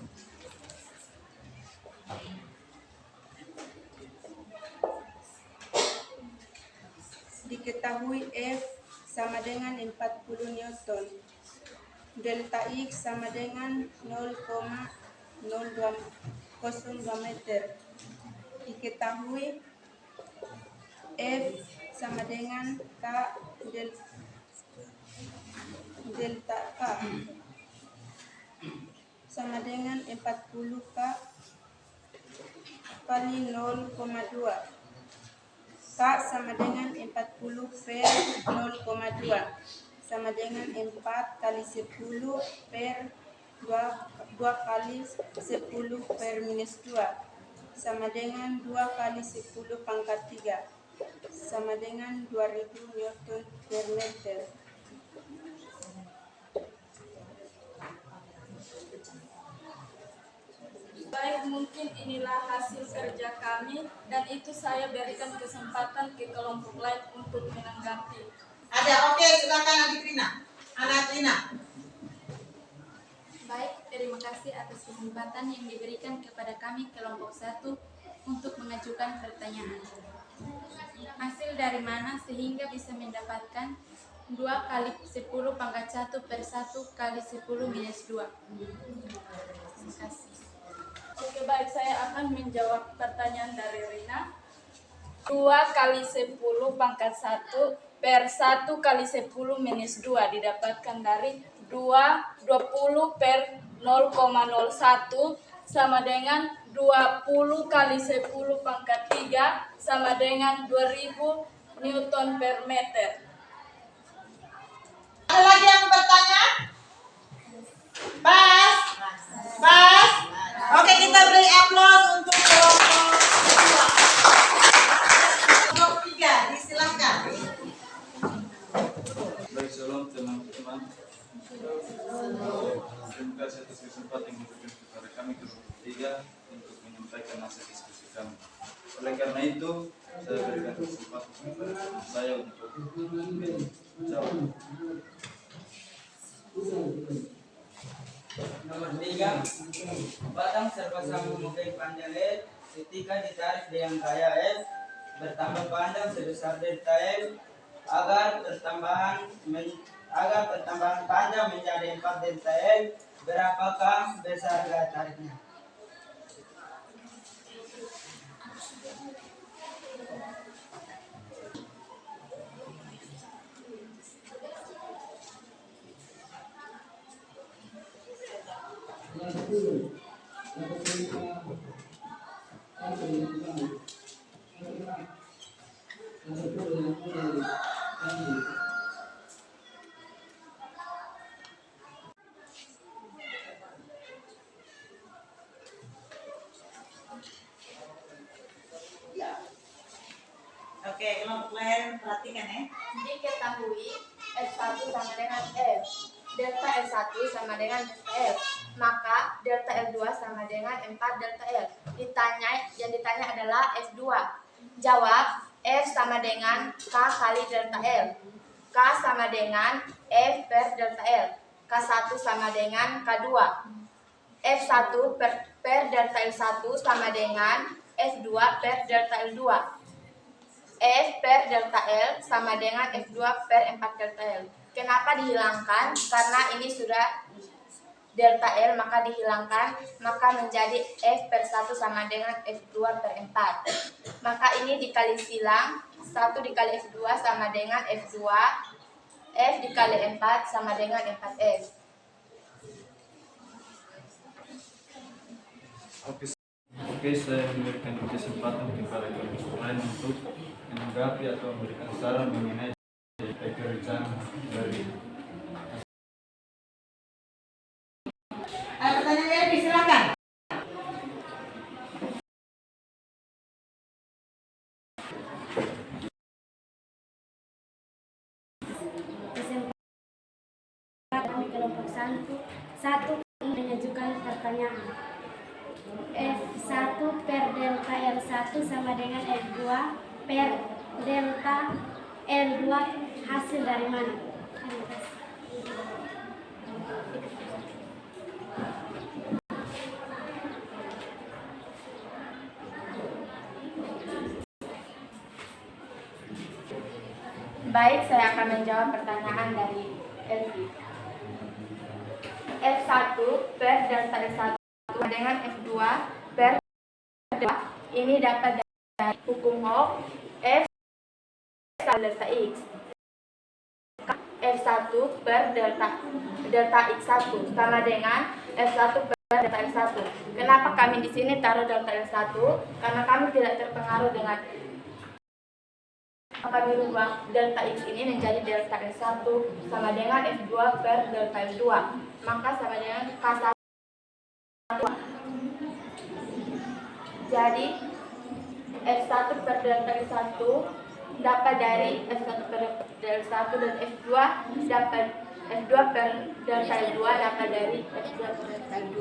Diketahui F sama dengan 40 Newton, delta X sama dengan 0,02 meter. Diketahui F sama dengan K delta K sama dengan 40 K kali 0,2. K sama dengan 40 per 0,2 sama dengan 4 kali 10 per 2 kali 10 per minus 2 sama dengan 2 kali 10 pangkat 3 sama dengan 2000 Newton per meter. Baik, mungkin inilah hasil kerja kami dan itu saya berikan kesempatan ke kelompok lain untuk menanggapi. Ada, oke, silakan Adik Rina. Anak Rina. Baik, terima kasih atas kesempatan yang diberikan kepada kami kelompok 1 untuk mengajukan pertanyaan. Hasil dari mana sehingga bisa mendapatkan 2 kali 10 pangkat 1 per 1 kali 10 minus 2. Terima kasih. Oke, baik, saya akan menjawab pertanyaan dari Rina. 2 kali 10 pangkat 1 per 1 kali 10 minus 2 didapatkan dari 20 per 0,01 sama dengan 20 kali 10 pangkat 3 sama dengan 2000 Newton per meter. Ada lagi yang bertanya? Pas? Pas? Oke, kita beri aplaus untuk kelompok kedua. Kelompok 3, disilakan. Baik, shalom teman-teman. Terima kasih atas kesempatan yang diberikan kepada kami kelompok 3 untuk menyampaikan hasil diskusi kami. Oleh karena itu, saya berikan kesempatan kepada teman saya untuk menjawab. Nomor 3, batang serba sama memakai panjang L ketika ditarik dengan gaya F bertambah panjang sebesar delta L agar pertambahan panjang menjadi 4 delta L. Berapakah besar gaya tariknya? Oke, kelompok lain perhatikan ya. Diketahui F1 sama dengan F. Delta L1 sama dengan delta L. Maka delta L2 sama dengan 4 delta L. Yang ditanya adalah F2. Jawab, F sama dengan K kali delta L. K sama dengan F per delta L. K1 sama dengan K2. F1 per delta L1 sama dengan F2 per delta L2. F per delta L sama dengan F2 per 4 delta L. Kenapa dihilangkan? Karena ini sudah delta L, maka dihilangkan, maka menjadi F per 1 sama dengan F2 per 4. Maka ini dikali silang, 1 dikali F2 sama dengan F2, F dikali 4 sama dengan 4F. Oke, saya memberikan kesempatan kepada kelompok lain untuk menanggapi atau memberikan saran mengenai pekerjaan dari. Ada pertanyaan lagi, silakan. Kami kelompok 1 mengajukan pertanyaan. F1 per delta L1 sama dengan F2 per delta L2 hasil dari mana? Baik, saya akan menjawab pertanyaan dari Elvi. F1 per delta L1 dengan F2 per delta ini dapat dari hukum Hooke F sama delta X. F1 per delta X1 sama dengan F1 per delta X1. Kenapa kami di sini taruh delta X1? Karena kami tidak terpengaruh dengan kami rubah delta X ini menjadi delta X1 sama dengan F2 per delta L2, maka sama dengan K1. Jadi F1 per delta X1 dapat dari F1 per delta L1 dan F2 dapat F2 per delta L2 dapat dari F2 per delta L2.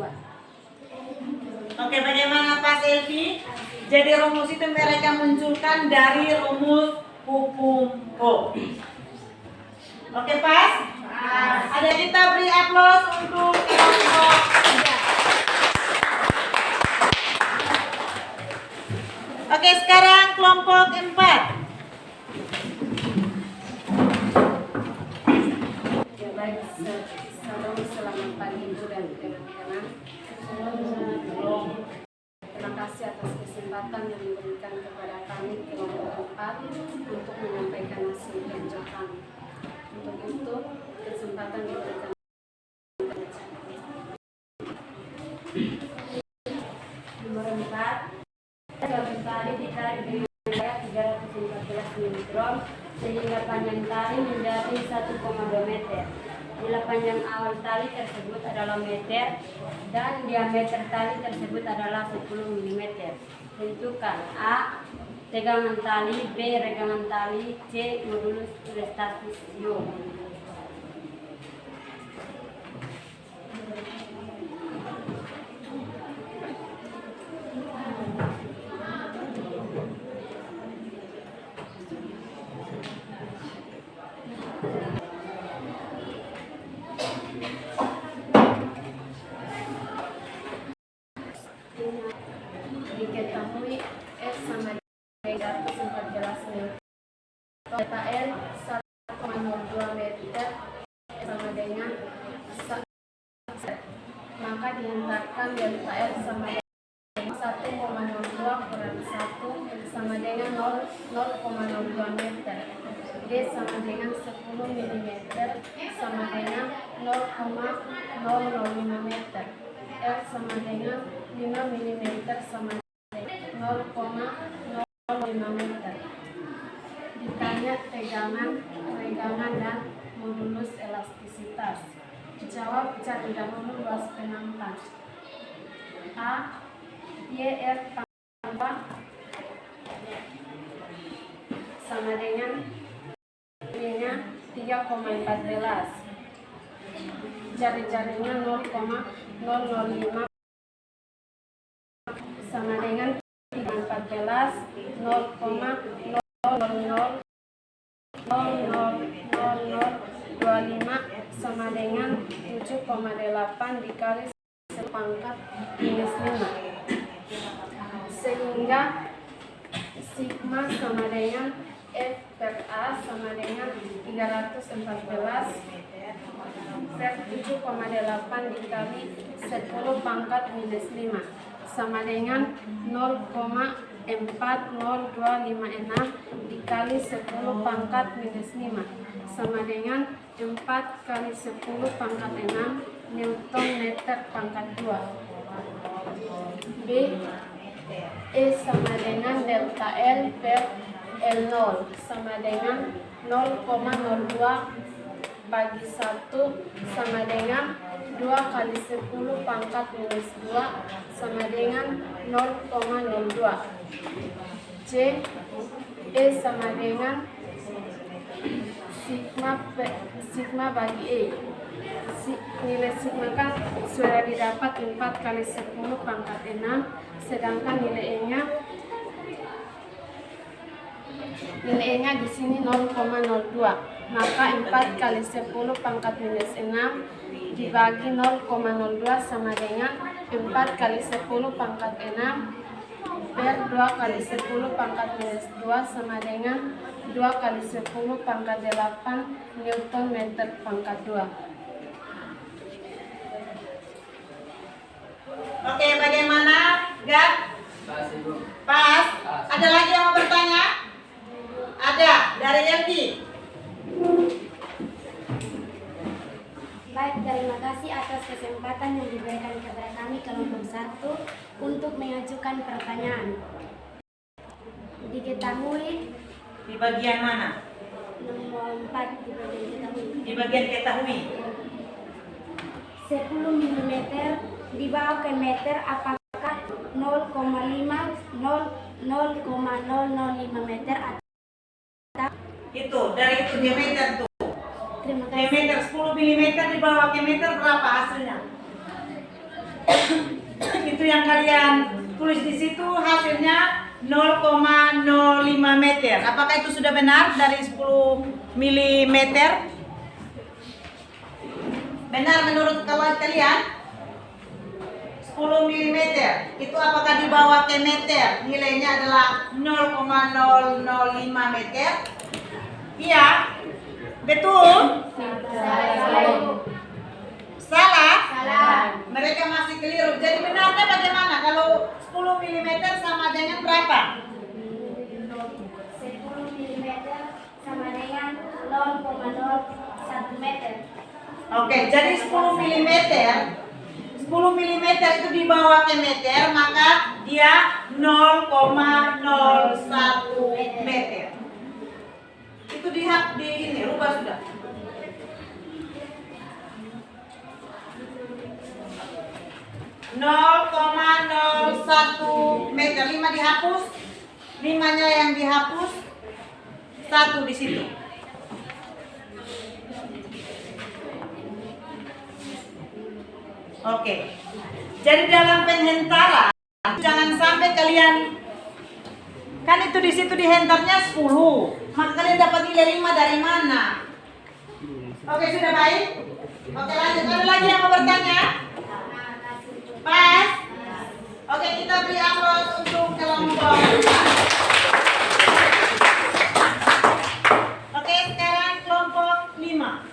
Oke, bagaimana Pak Selvi? Jadi rumus itu mereka munculkan dari rumus hukum Hooke. Oke, pas? Ada kita beri aplaus untuk kelompok 3. Oke, sekarang kelompok 4. Ya baik, selamat pagi Ibu dan teman-teman. Terima kasih atas kesempatan yang diberikan kepada kami kelompok 4 untuk menyampaikan hasil kerja kami. Untuk itu, kesempatan diberikan sehingga panjang tali menjadi 1,2 meter. Bila panjang awal tali tersebut adalah meter dan diameter tali tersebut adalah 10 mm. Tentukan: A. Tegangan tali, B. regangan tali, C. Modulus restasio. Diketahui F sama dengan 314 Newton. Delta L 1,02 meter sama dengan maka dihantarkan delta L sama dengan 1,02 kurang 1 sama dengan 0,02 meter. D sama dengan 10 mm sama dengan 0,005 meter. L sama dengan 5 mm sama dengan 0,05 meter. Ditanya tegangan, regangan, dan modulus elastisitas. Jawab: cari dahulu luas penampak. A. YR tambah sama dengan Y-nya 3,14. Jari-jarinya 0,005 sama dengan 3,14, 0,000025 sama dengan 7,8 dikali 10 pangkat minus 5, sehingga sigma sama dengan F per A sama dengan 314 per 7,8 dikali 10 pangkat minus 5 sama dengan 0,40256 dikali 10 pangkat minus 5 sama dengan 4 kali 10 pangkat 6 Newton meter pangkat 2. B. E sama dengan delta L per L0 sama dengan 0,02 bagi 1 sama dengan 2 kali 10 pangkat minus 2 sama dengan 0,02. C. E sama dengan sigma bagi E. Nilai sigma kan sudah didapat 4 kali 10 pangkat 6, sedangkan nilai E-nya di sini 0,02. Maka 4 kali 10 pangkat minus 6 dibagi 0,02 sama dengan 4 kali 10 pangkat 6 per 2 kali 10 pangkat minus 2 sama dengan 2 kali 10 pangkat 8 Newton meter pangkat 2. Oke, bagaimana? Gak? Pas. Ada lagi yang mau bertanya? Ada, dari Elvi. Baik, terima kasih atas kesempatan yang diberikan kepada kami kelompok 1 untuk mengajukan pertanyaan. Diketahui Di bagian mana? nomor 4 Di bagian ketahui. 10 mm dibawa ke meter, apakah 0,005 meter atau Itu, dari itu diameter tuh. terima kasih. Diameter 10 mm dibawa ke meter berapa hasilnya? Itu yang kalian tulis di situ, hasilnya 0,05 meter. Apakah itu sudah benar dari 10 mm? Benar menurut kawan kalian? 10 mm itu apakah dibawa ke meter? Nilainya adalah 0,005 meter. Iya, betul? Salah? Mereka masih keliru. Jadi benarnya bagaimana? Kalau 10 mm sama dengan berapa? 10 mm sama dengan 0,01 meter. Oke, jadi 10 mm itu dibawa ke meter, maka dia 0,01 meter. Itu di ini rubah sudah. Meter 5 dihapus, 5-nya yang dihapus, 1 di situ. Oke. Jadi dalam penhentaran jangan sampai kalian kan itu di situ dihentarnya 10, maka kalian dapat nilai 5 dari mana? Oke, sudah baik? Oke, lanjut. Ada lagi yang mau bertanya? Pas? Oke, kita beri aplaus untuk kelompok. Oke, sekarang kelompok 5.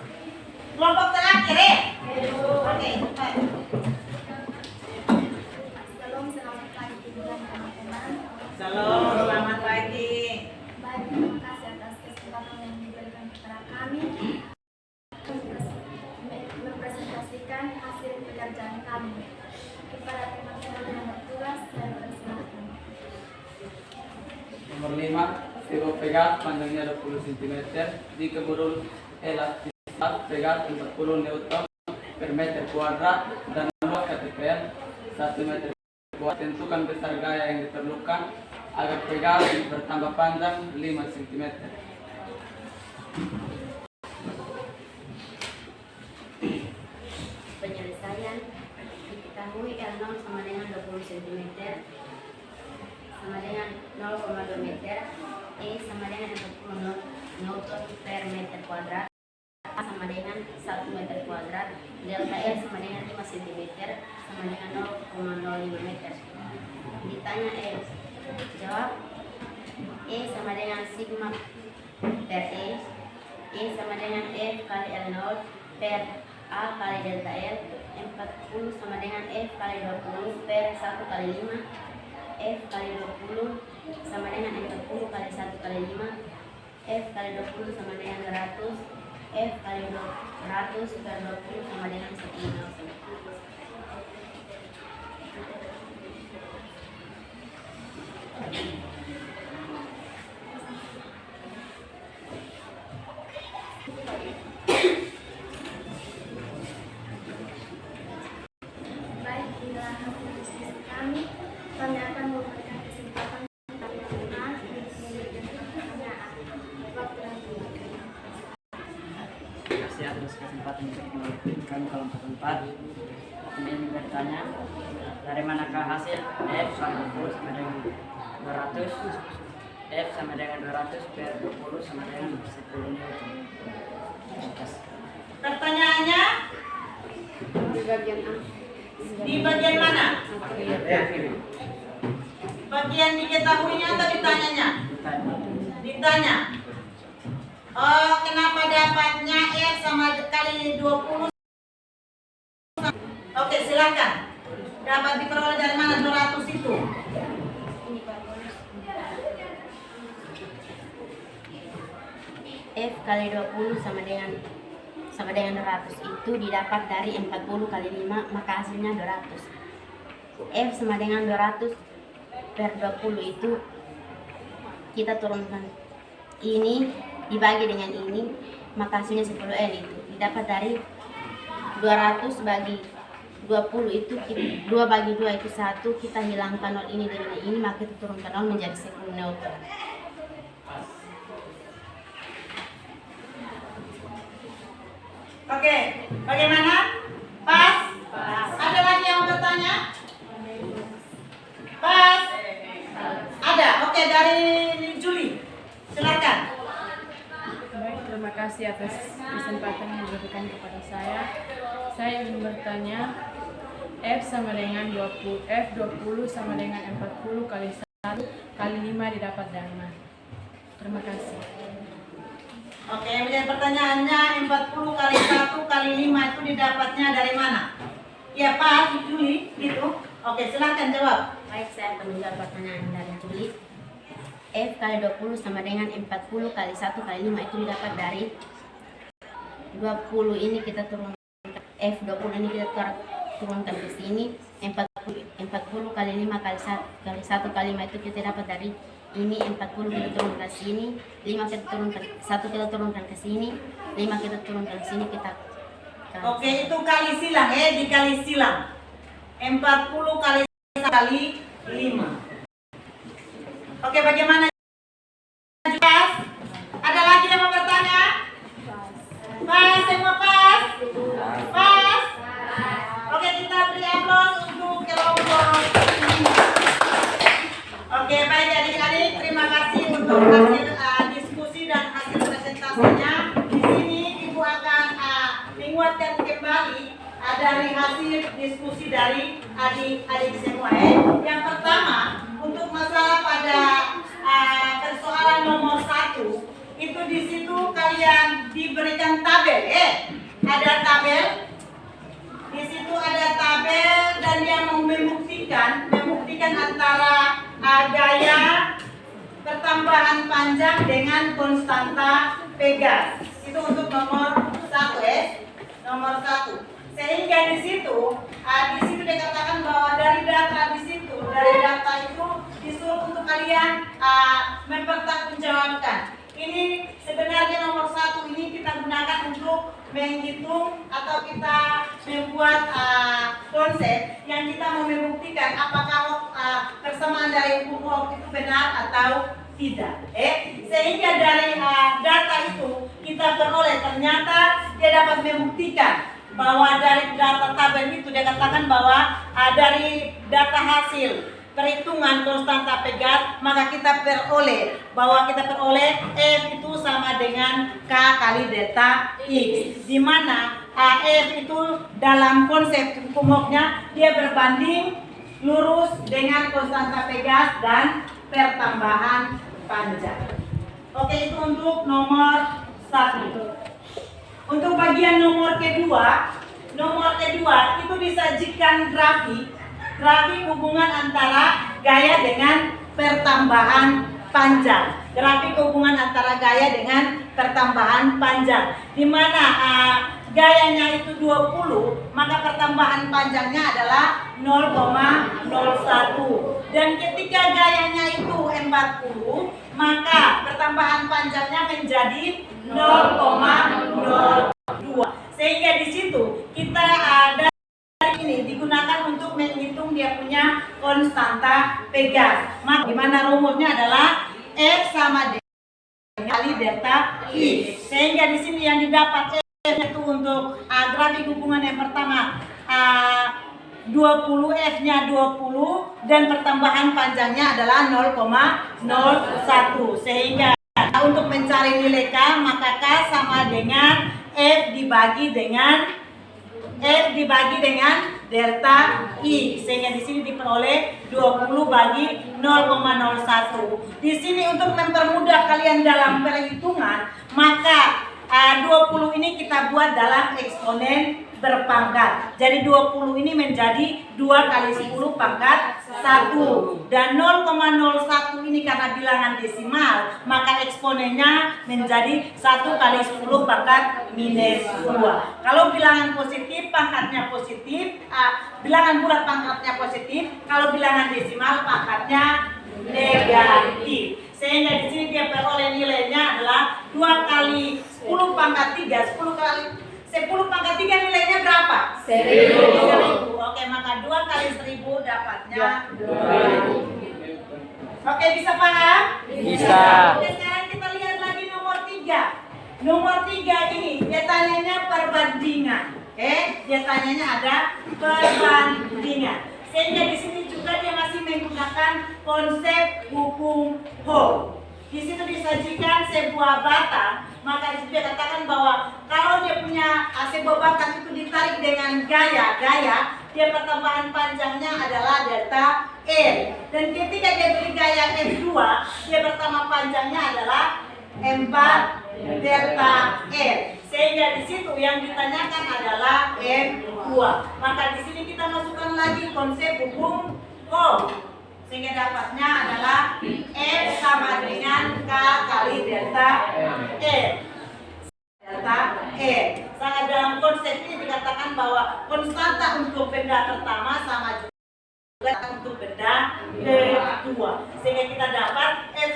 Kelompok terakhir ya? Oke, baik. Salam, selamat pagi teman-teman. Salam, selamat pagi. Baik, terima kasih atas kesempatan yang diberikan kepada kami mempresentasikan hasil pekerjaan kami. Kepada teman-teman yang bertugas, saya persilahkan. Nomor 5, sirop pegat panjangnya 20 cm, dikeburul elastis pegat 40 Newton per meter kuadrat dan luas KTPL 1 meter kuadrat. Tentukan besar gaya yang diperlukan agar pegat bertambah panjang 5 cm. Penyelesaian diketahui L0 sama dengan 20 cm sama dengan 0,2 meter, E sama dengan 40 Newton per meter kuadrat, A sama dengan 1 meter kuadrat, delta L sama dengan 5 cm sama dengan 0,05 meter. Ditanya L, jawab E sama dengan sigma per E sama dengan F kali L0 per A kali delta L, 40 sama dengan F kali 20 per 1 kali 5, F kali 20 sama dengan 40 kali 1 kali 5, F kali 20 sama dengan 200, F kali 200 per 20 sama dengan 10 Newton. Baik, inilah hasil diskusi kami. Kami akan memberikan kesempatan kepada teman-teman untuk memberikan pertanyaan. Waktu yang diberikan. Terima kasih atas kesempatan untuk memberikan kelompok 4. Kami ingin bertanya, dari manakah hasil F sama 20 sama dengan 200, F sama dengan 200 per 20 sama dengan 10 Newton. Terima kasih. Pertanyaannya Di bagian A. di bagian mana? Bagian diketahuinya atau ditanyanya? Ditanya. Oh, kenapa dapatnya F sama kali 20? Oke, silakan. Dapat diperoleh dari mana 200 itu? F kali 20 sama dengan 200 itu didapat dari 40 kali 5, maka hasilnya 200. F sama dengan 200 per 20 itu kita turunkan ini dibagi dengan ini, maka hasilnya 10L itu didapat dari 200 bagi 20 itu 2 bagi 2 itu 1, kita hilangkan 0 ini dengan ini, maka kita turunkan 0 menjadi 10 Newton. Oke, bagaimana? Pas? Ada lagi yang mau bertanya? Pas? Ada? Oke, dari Juli. Silakan. Baik, terima kasih atas kesempatan yang diberikan kepada saya. Saya ingin bertanya, F sama dengan 20, F20 sama dengan 40 kali 1 kali 5 didapat dari mana? Terima kasih. Oke, menjadi pertanyaannya 40 kali 1 kali 5 itu didapatnya dari mana? Ya Pak, Juli, gitu. Oke, silahkan jawab. Baik, saya akan menjawab pertanyaan dari Juli. F kali 20 sama dengan 40 kali 1 kali 5 itu didapat dari 20 ini kita turunkan, F20 ini kita turunkan ke sini, 40 kali 5 kali 1 kali 5 itu kita dapat dari ini 40 kita turunkan ke sini, 5 kita turunkan, 1 kita turunkan ke sini, 5 kita turunkan ke sini, kita Oke, itu kali silang dikali silang. 40 kali 5. Oke, bagaimana? Pas? Ada lagi yang mau bertanya? Pas, semua pas? Pas? Oke, kita beri aplaus untuk kelompok ini. Oke, baik adik-adik, terima kasih untuk hasil diskusi dan hasil presentasinya. Di sini Ibu akan menguatkan kembali dari hasil diskusi dari adik-adik semua. Yang pertama, untuk masalah pada persoalan nomor 1, itu di situ kalian diberikan tabel. Ada tabel. Di situ ada tabel dan dia mau membuktikan antara gaya pertambahan panjang dengan konstanta Pegas. Itu untuk nomor 1 nomor 1. Sehingga di situ dikatakan bahwa dari data itu disuruh untuk kalian mempertanggungjawabkan. Ini sebenarnya nomor 1 ini kita gunakan untuk menghitung atau kita membuat konsep yang kita mau membuktikan apakah persamaan dari hukum Hooke itu benar atau tidak. Sehingga dari data itu kita peroleh ternyata dia dapat membuktikan bahwa dari data tabel itu dia katakan bahwa dari data hasil perhitungan konstanta Pegas, maka kita peroleh F itu sama dengan K kali delta X, di mana F itu dalam konsep hukum Hooke-nya dia berbanding lurus dengan konstanta Pegas dan pertambahan panjang. Oke, itu untuk nomor 1. Untuk bagian nomor kedua itu disajikan grafik hubungan antara gaya dengan pertambahan panjang. Grafik hubungan antara gaya dengan pertambahan panjang. Di mana gayanya itu 20, maka pertambahan panjangnya adalah 0,01. Dan ketika gayanya itu 40, maka pertambahan panjangnya menjadi 0,02. Sehingga di situ kita ada ini digunakan untuk menghitung dia punya konstanta Pegas. Maka dimana rumusnya adalah F sama dengan kali delta X. Sehingga di sini yang didapat F itu untuk grafik hubungan yang pertama 20, F-nya 20 dan pertambahan panjangnya adalah 0,01. Sehingga untuk mencari nilai K, maka K sama dengan F dibagi dengan delta I, sehingga di sini diperoleh 20 bagi 0,01. Di sini untuk mempermudah kalian dalam perhitungan, maka 20 ini kita buat dalam eksponen berpangkat. Jadi 20 ini menjadi 2 kali 10 pangkat 1. Dan 0,01 ini karena bilangan desimal, maka eksponennya menjadi 1 kali 10 pangkat minus 2. Kalau bilangan positif, pangkatnya positif. Bilangan bulat pangkatnya positif. Kalau bilangan desimal, pangkatnya negatif. Sehingga di sini dia peroleh nilainya adalah 2 kali 10 pangkat 3. 10 pangkat 3 nilainya berapa? 1000. Oke, maka 2 kali 1000 dapatnya 2000. Oke, bisa paham? Bisa. Oke, sekarang kita lihat lagi nomor 3. Nomor 3 ini dia tanyanya perbandingan. Dia tanyanya ada perbandingan. Sehingga di sini juga dia masih menggunakan konsep hukum Hooke. Di situ disajikan sebuah batang, maka di situ dia katakan bahwa kalau dia punya sebuah batang itu ditarik dengan gaya, dia pertambahan panjangnya adalah delta L. Dan ketika dia beri gaya F2, dia pertama panjangnya adalah 4 delta L. Sehingga di situ yang ditanyakan adalah F2. Maka di sini kita masukkan lagi konsep hukum Hooke. Sehingga dapatnya adalah F sama dengan K kali delta E. Delta E. Sangat dalam konsep ini dikatakan bahwa konstanta untuk benda pertama sama juga untuk benda kedua. Sehingga kita dapat F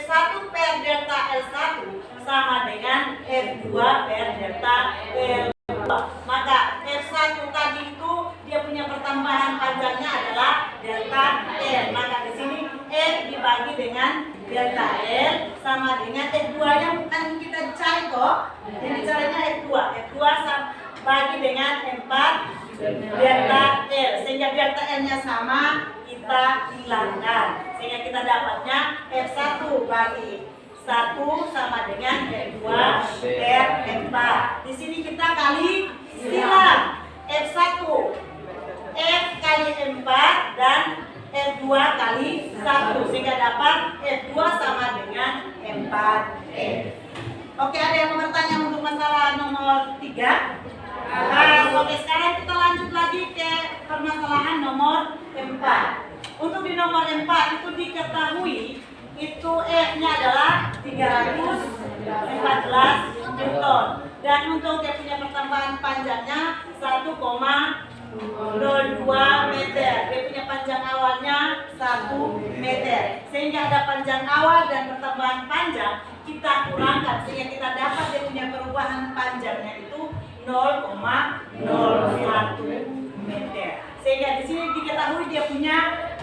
dibagi dengan delta L sama dengan F2-nya bukan kita cari kok. Yang dicarinya F2. F2 sama bagi dengan 4 delta L. Sehingga delta L-nya sama, kita hilangkan. Sehingga kita dapatnya F1 bagi 1 sama dengan F2 per 4. Di sini kita kali silang. F1 F kali 4 dan F2 kali 1 sehingga dapat F2 sama dengan 4F. Oke, ada yang mau bertanya untuk masalah nomor 3? Oke, sekarang kita lanjut lagi ke permasalahan nomor 4. Untuk di nomor 4 itu diketahui itu F-nya adalah 314 Newton dan untuk dia punya pertambahan panjangnya 1,02 meter. Dia punya panjang awalnya 1 meter. Sehingga ada panjang awal dan pertambahan panjang kita kurangkan sehingga kita dapat dia punya perubahan panjangnya itu 0,01 meter. Sehingga di sini diketahui dia punya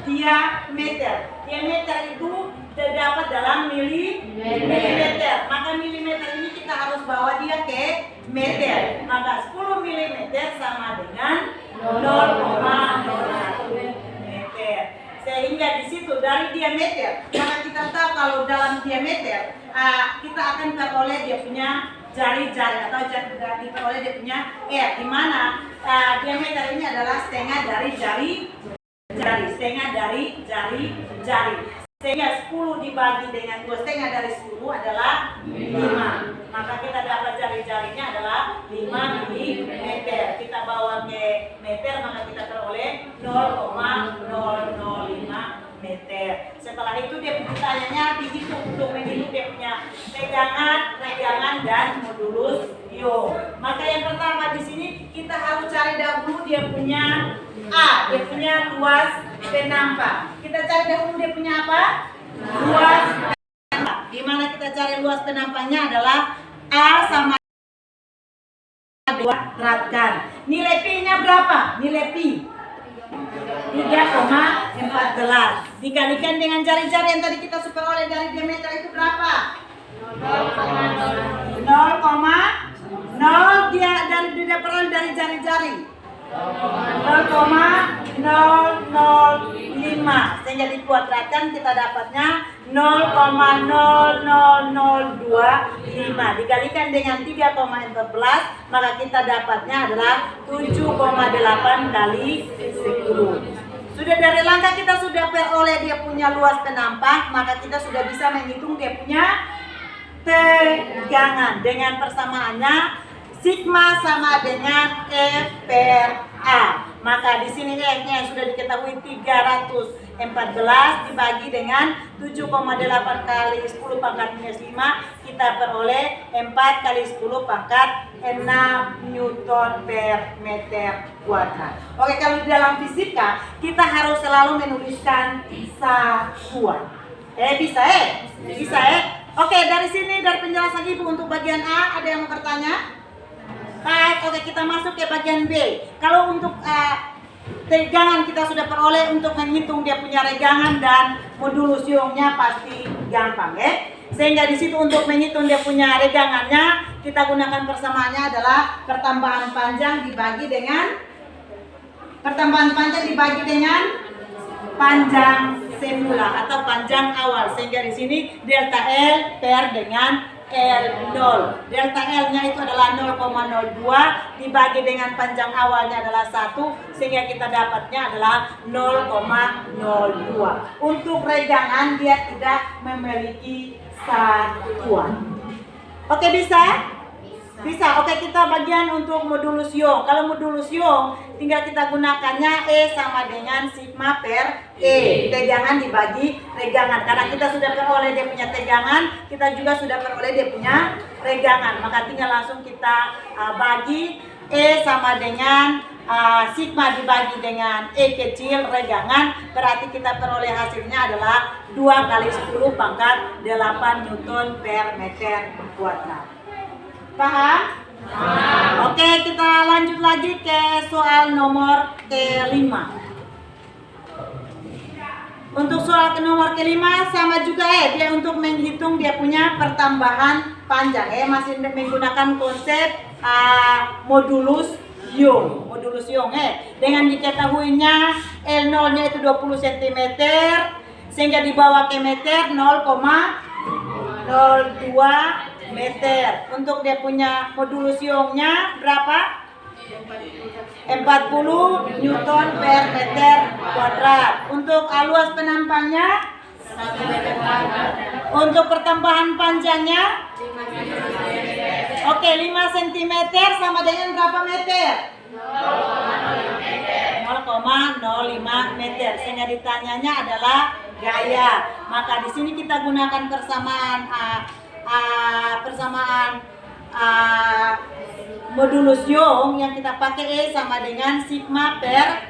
diameter. Diameter itu terdapat dalam milimeter. Maka milimeter ini kita harus bawa dia ke meter. Maka 10 milimeter sama dengan 0,01 meter. Sehingga di situ dari diameter, maka kita tahu kalau dalam diameter kita akan peroleh dia punya jari-jari atau diperoleh dia punya R, di mana diameter ini adalah setengah dari setengah dari jari. Sehingga 10 dibagi dengan 2 setengah dari 10 adalah 5. Maka kita dapat jari-jarinya adalah 5 mm. Kita bawa ke meter maka kita peroleh 0,005 meter. Setelah itu dia pertanyaannya dihitung untuk menghitung dia punya regangan dan modulus ion. Maka yang pertama di sini kita harus cari dahulu dia punya A, dia punya luas penampang. Kita cari dahulu dia punya apa? Luas penampang. Di mana kita cari luas penampangnya adalah A sama 2 ratkan. Nilai P-nya berapa? Nilai P 3,14 dikalikan dengan jari-jari yang tadi kita peroleh dari diameter itu berapa? 0,0 dia peroleh dari jari-jari 0,005 sehingga dikuadratkan kita dapatnya 0,00025 dikalikan dengan 3,14 maka kita dapatnya adalah 7,8 kali 10. Sudah dari langkah kita sudah peroleh dia punya luas penampang, maka kita sudah bisa menghitung dia punya tegangan dengan persamaannya sigma sama dengan F per A. Maka di sini F-nya yang sudah diketahui 314 dibagi dengan 7,8 kali 10 pangkat minus 5 kita peroleh 4 kali 10 pangkat 6 Newton per meter kuadrat. Oke, kalau di dalam fisika kita harus selalu menuliskan satuan. Bisa Oke, dari sini dari penjelasan Ibu untuk bagian A ada yang mau bertanya? Baik, oke kita masuk ke bagian B. Kalau untuk tegangan kita sudah peroleh, untuk menghitung dia punya regangan dan modulus ion-nya pasti gampang ya. Sehingga di situ untuk menghitung dia punya regangannya kita gunakan persamaannya adalah pertambahan panjang dibagi dengan panjang semula atau panjang awal. Sehingga di sini delta L per dengan L0. Delta L-nya itu adalah 0,02 dibagi dengan panjang awalnya adalah 1 sehingga kita dapatnya adalah 0,02. Untuk regangan dia tidak memiliki satuan. Oke, bisa? Bisa. Oke, kita bagian untuk modulus ion. Kalau modulus ion tinggal kita gunakannya E sama dengan sigma per E. Tegangan dibagi regangan. Karena kita sudah peroleh dia punya tegangan, kita juga sudah peroleh dia punya regangan. Maka tinggal langsung kita bagi E sama dengan sigma dibagi dengan E kecil regangan. Berarti kita peroleh hasilnya adalah 2 kali 10 pangkat 8 Newton per meter kuadrat. Paham? Oke, kita lanjut lagi ke soal nomor 5. Untuk soal ke nomor kelima sama juga dia untuk menghitung dia punya pertambahan panjang masih menggunakan konsep modulus Young. Modulus Young dengan diketahuinya L0 nya itu 20 cm sehingga dibawa ke meter 0,02 meter. Untuk dia punya modulus Young nya berapa? 40 Newton per meter kuadrat. Untuk luas penampangnya 1 meter. Untuk pertambahan panjangnya 5 cm sama dengan berapa meter? 0,05 meter. Sehingga ditanyanya adalah gaya. Maka di sini kita gunakan persamaan modulus Young yang kita pakai sama dengan sigma per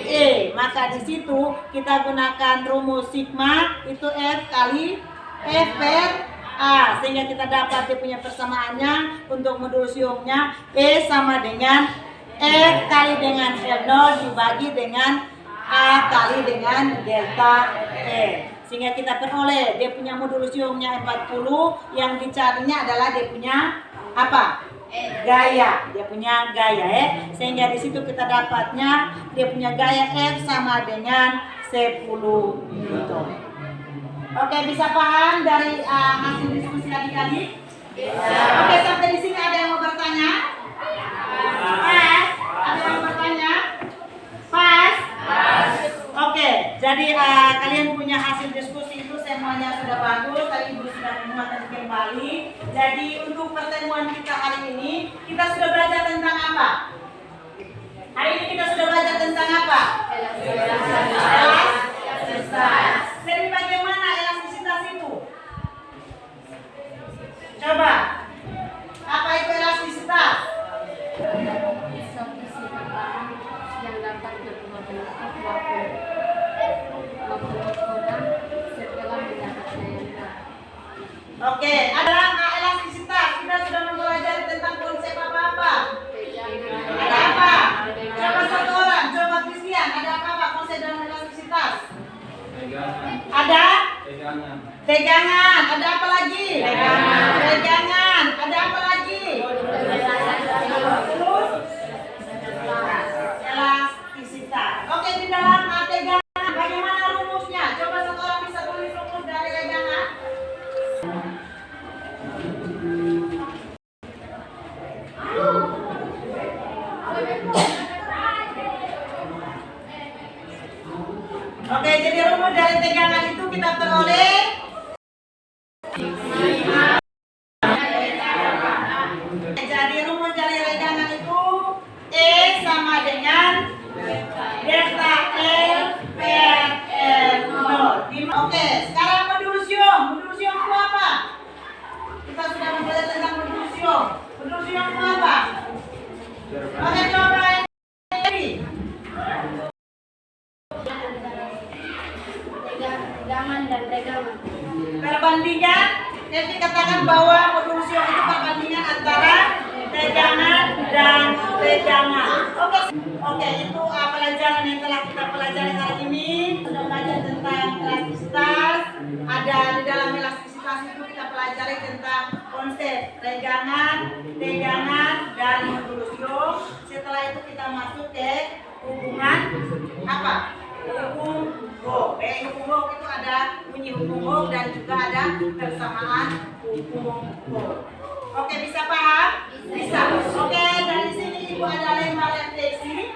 E. Maka di situ kita gunakan rumus sigma itu F kali F per A, sehingga kita dapat dia punya persamaannya untuk modulus Young-nya E sama dengan F kali dengan L0 dibagi dengan A kali dengan delta E. Sehingga kita peroleh dia punya modulus Young-nya 40, yang dicarinya adalah dia punya apa? Gaya. Dia punya gaya Sehingga di situ kita dapatnya dia punya gaya F sama dengan 10 Newton. Oke, bisa paham dari hasil diskusi adik-adik? Oke, sampai di sini ada yang mau bertanya? Pas? Ada yang mau bertanya? Pas? Oke, jadi kalian punya hasil diskusi itu semuanya sudah bagus. Tadi Ibu sudah menguatkan kembali. Jadi untuk pertemuan kita hari ini, kita sudah belajar tentang apa? Hari ini kita sudah belajar tentang apa? Elastisitas. Jadi bagaimana elastisitas itu? Coba. Apa itu elastisitas? Suatu sifat barang yang dapat berubah bentuk maupun ukuran setelah mendapat daya luar. Oke, adalah elastisitas. Kita sudah mempelajari tentang konsep apa-apa? Ada apa? Coba satu orang, coba Christian. Ada apa konsep dalam elastisitas? Ada? Tegangan. Ada apa lagi? Tegangan. Ada apa lagi? Elastisitas. Oke, di dalam tegangan bagaimana rumusnya? Coba satu orang bisa tulis rumus dari tegangan. Oke, jadi rumus dari tegangan itu kita peroleh jadi rumus dari tegangan itu E sama dengan delta L per L0. Oke, sekarang modulus Young. Modulus Young itu apa? Kita sudah mempelajari tentang modulus Young. Modulus Young itu apa? Oke, coba Tegangan dan tegangan. perbandingan. Jadi katakan bahwa modulus Young itu perbandingan antara tegangan dan tegangan. Oke, itu pelajaran yang telah kita pelajari hari ini. Sudah belajar tentang elastisitas. Ada di dalam elastisitas itu kita pelajari tentang konsep tegangan, dan modulus Young. Setelah itu kita masuk ke hubungan apa? Hukum Hooke. Hukum Hooke itu ada bunyi hukum Hooke dan juga ada persamaan hukum Hooke. Oke, bisa paham? Bisa. Oke, dari sini Ibu ada lembar refleksi.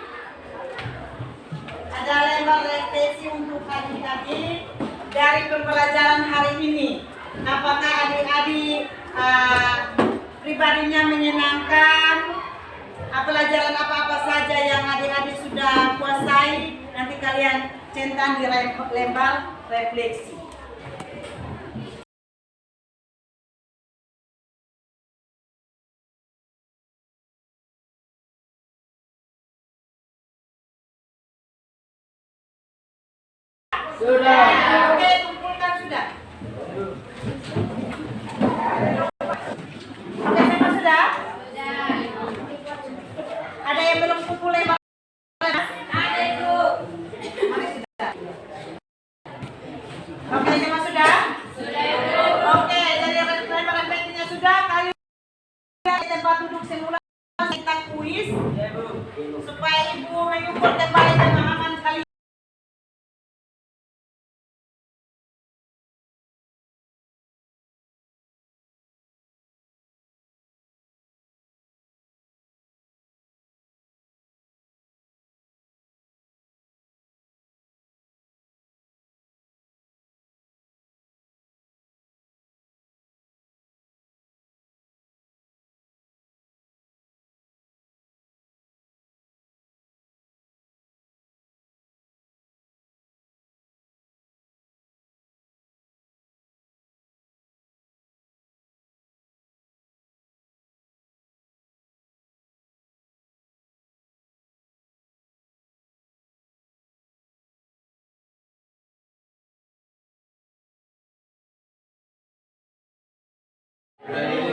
Ada lembar refleksi untuk adik-adik dari pembelajaran hari ini. Apakah adik-adik pribadinya menyenangkan? Pelajaran apa-apa saja yang adik-adik sudah kuasai, nanti kalian centang di lembar refleksi. Sudah. Oke, kumpulkan sudah. Oke, semua sudah? Ada yang belum kumpul lembar? Ada, Ibu. Mari sudah.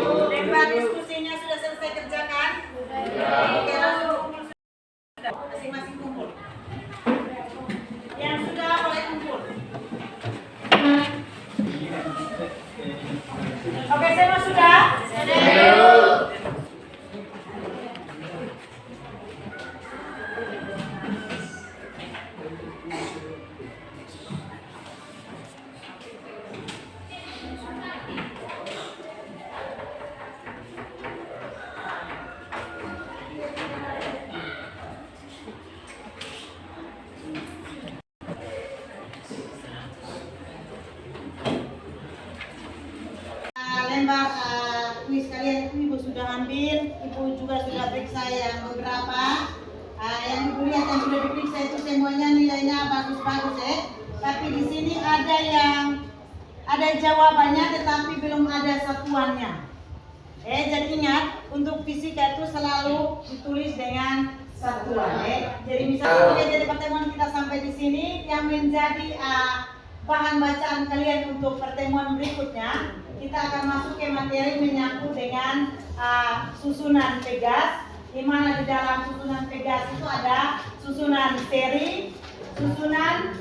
Lebar diskusinya sudah selesai kerjakan? Oke, langsung kumpul. Masing-masing kumpul. Yang sudah boleh kumpul. Oke, semua sudah? Lembar kuis kalian itu ibu sudah ambil, ibu juga sudah periksa yang beberapa. Yang ibu lihat yang sudah diperiksa itu semuanya nilainya bagus-bagus ya. Tapi di sini ada jawabannya tetapi belum ada satuannya. Jadi ingat untuk fisika itu selalu ditulis dengan satuan. Jadi misalnya jadi pertemuan kita sampai di sini yang menjadi bahan bacaan kalian untuk pertemuan berikutnya, kita akan masuk ke materi menyangkut dengan susunan Pegas, di mana di dalam susunan Pegas itu ada susunan seri, susunan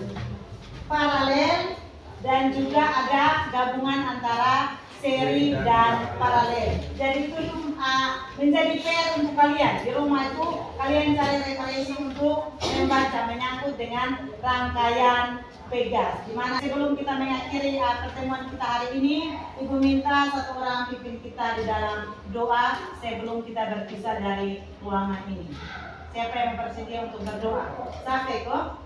paralel, dan juga ada gabungan antara seri dan paralel. Jadi itu menjadi PR untuk kalian di rumah itu kalian cari referensi untuk membaca menyangkut dengan rangkaian Pegas. Dimana sebelum kita mengakhiri pertemuan kita hari ini, ibu minta satu orang pimpin kita di dalam doa sebelum kita berpisah dari ruangan ini. Siapa yang bersedia untuk berdoa? Sampai kok?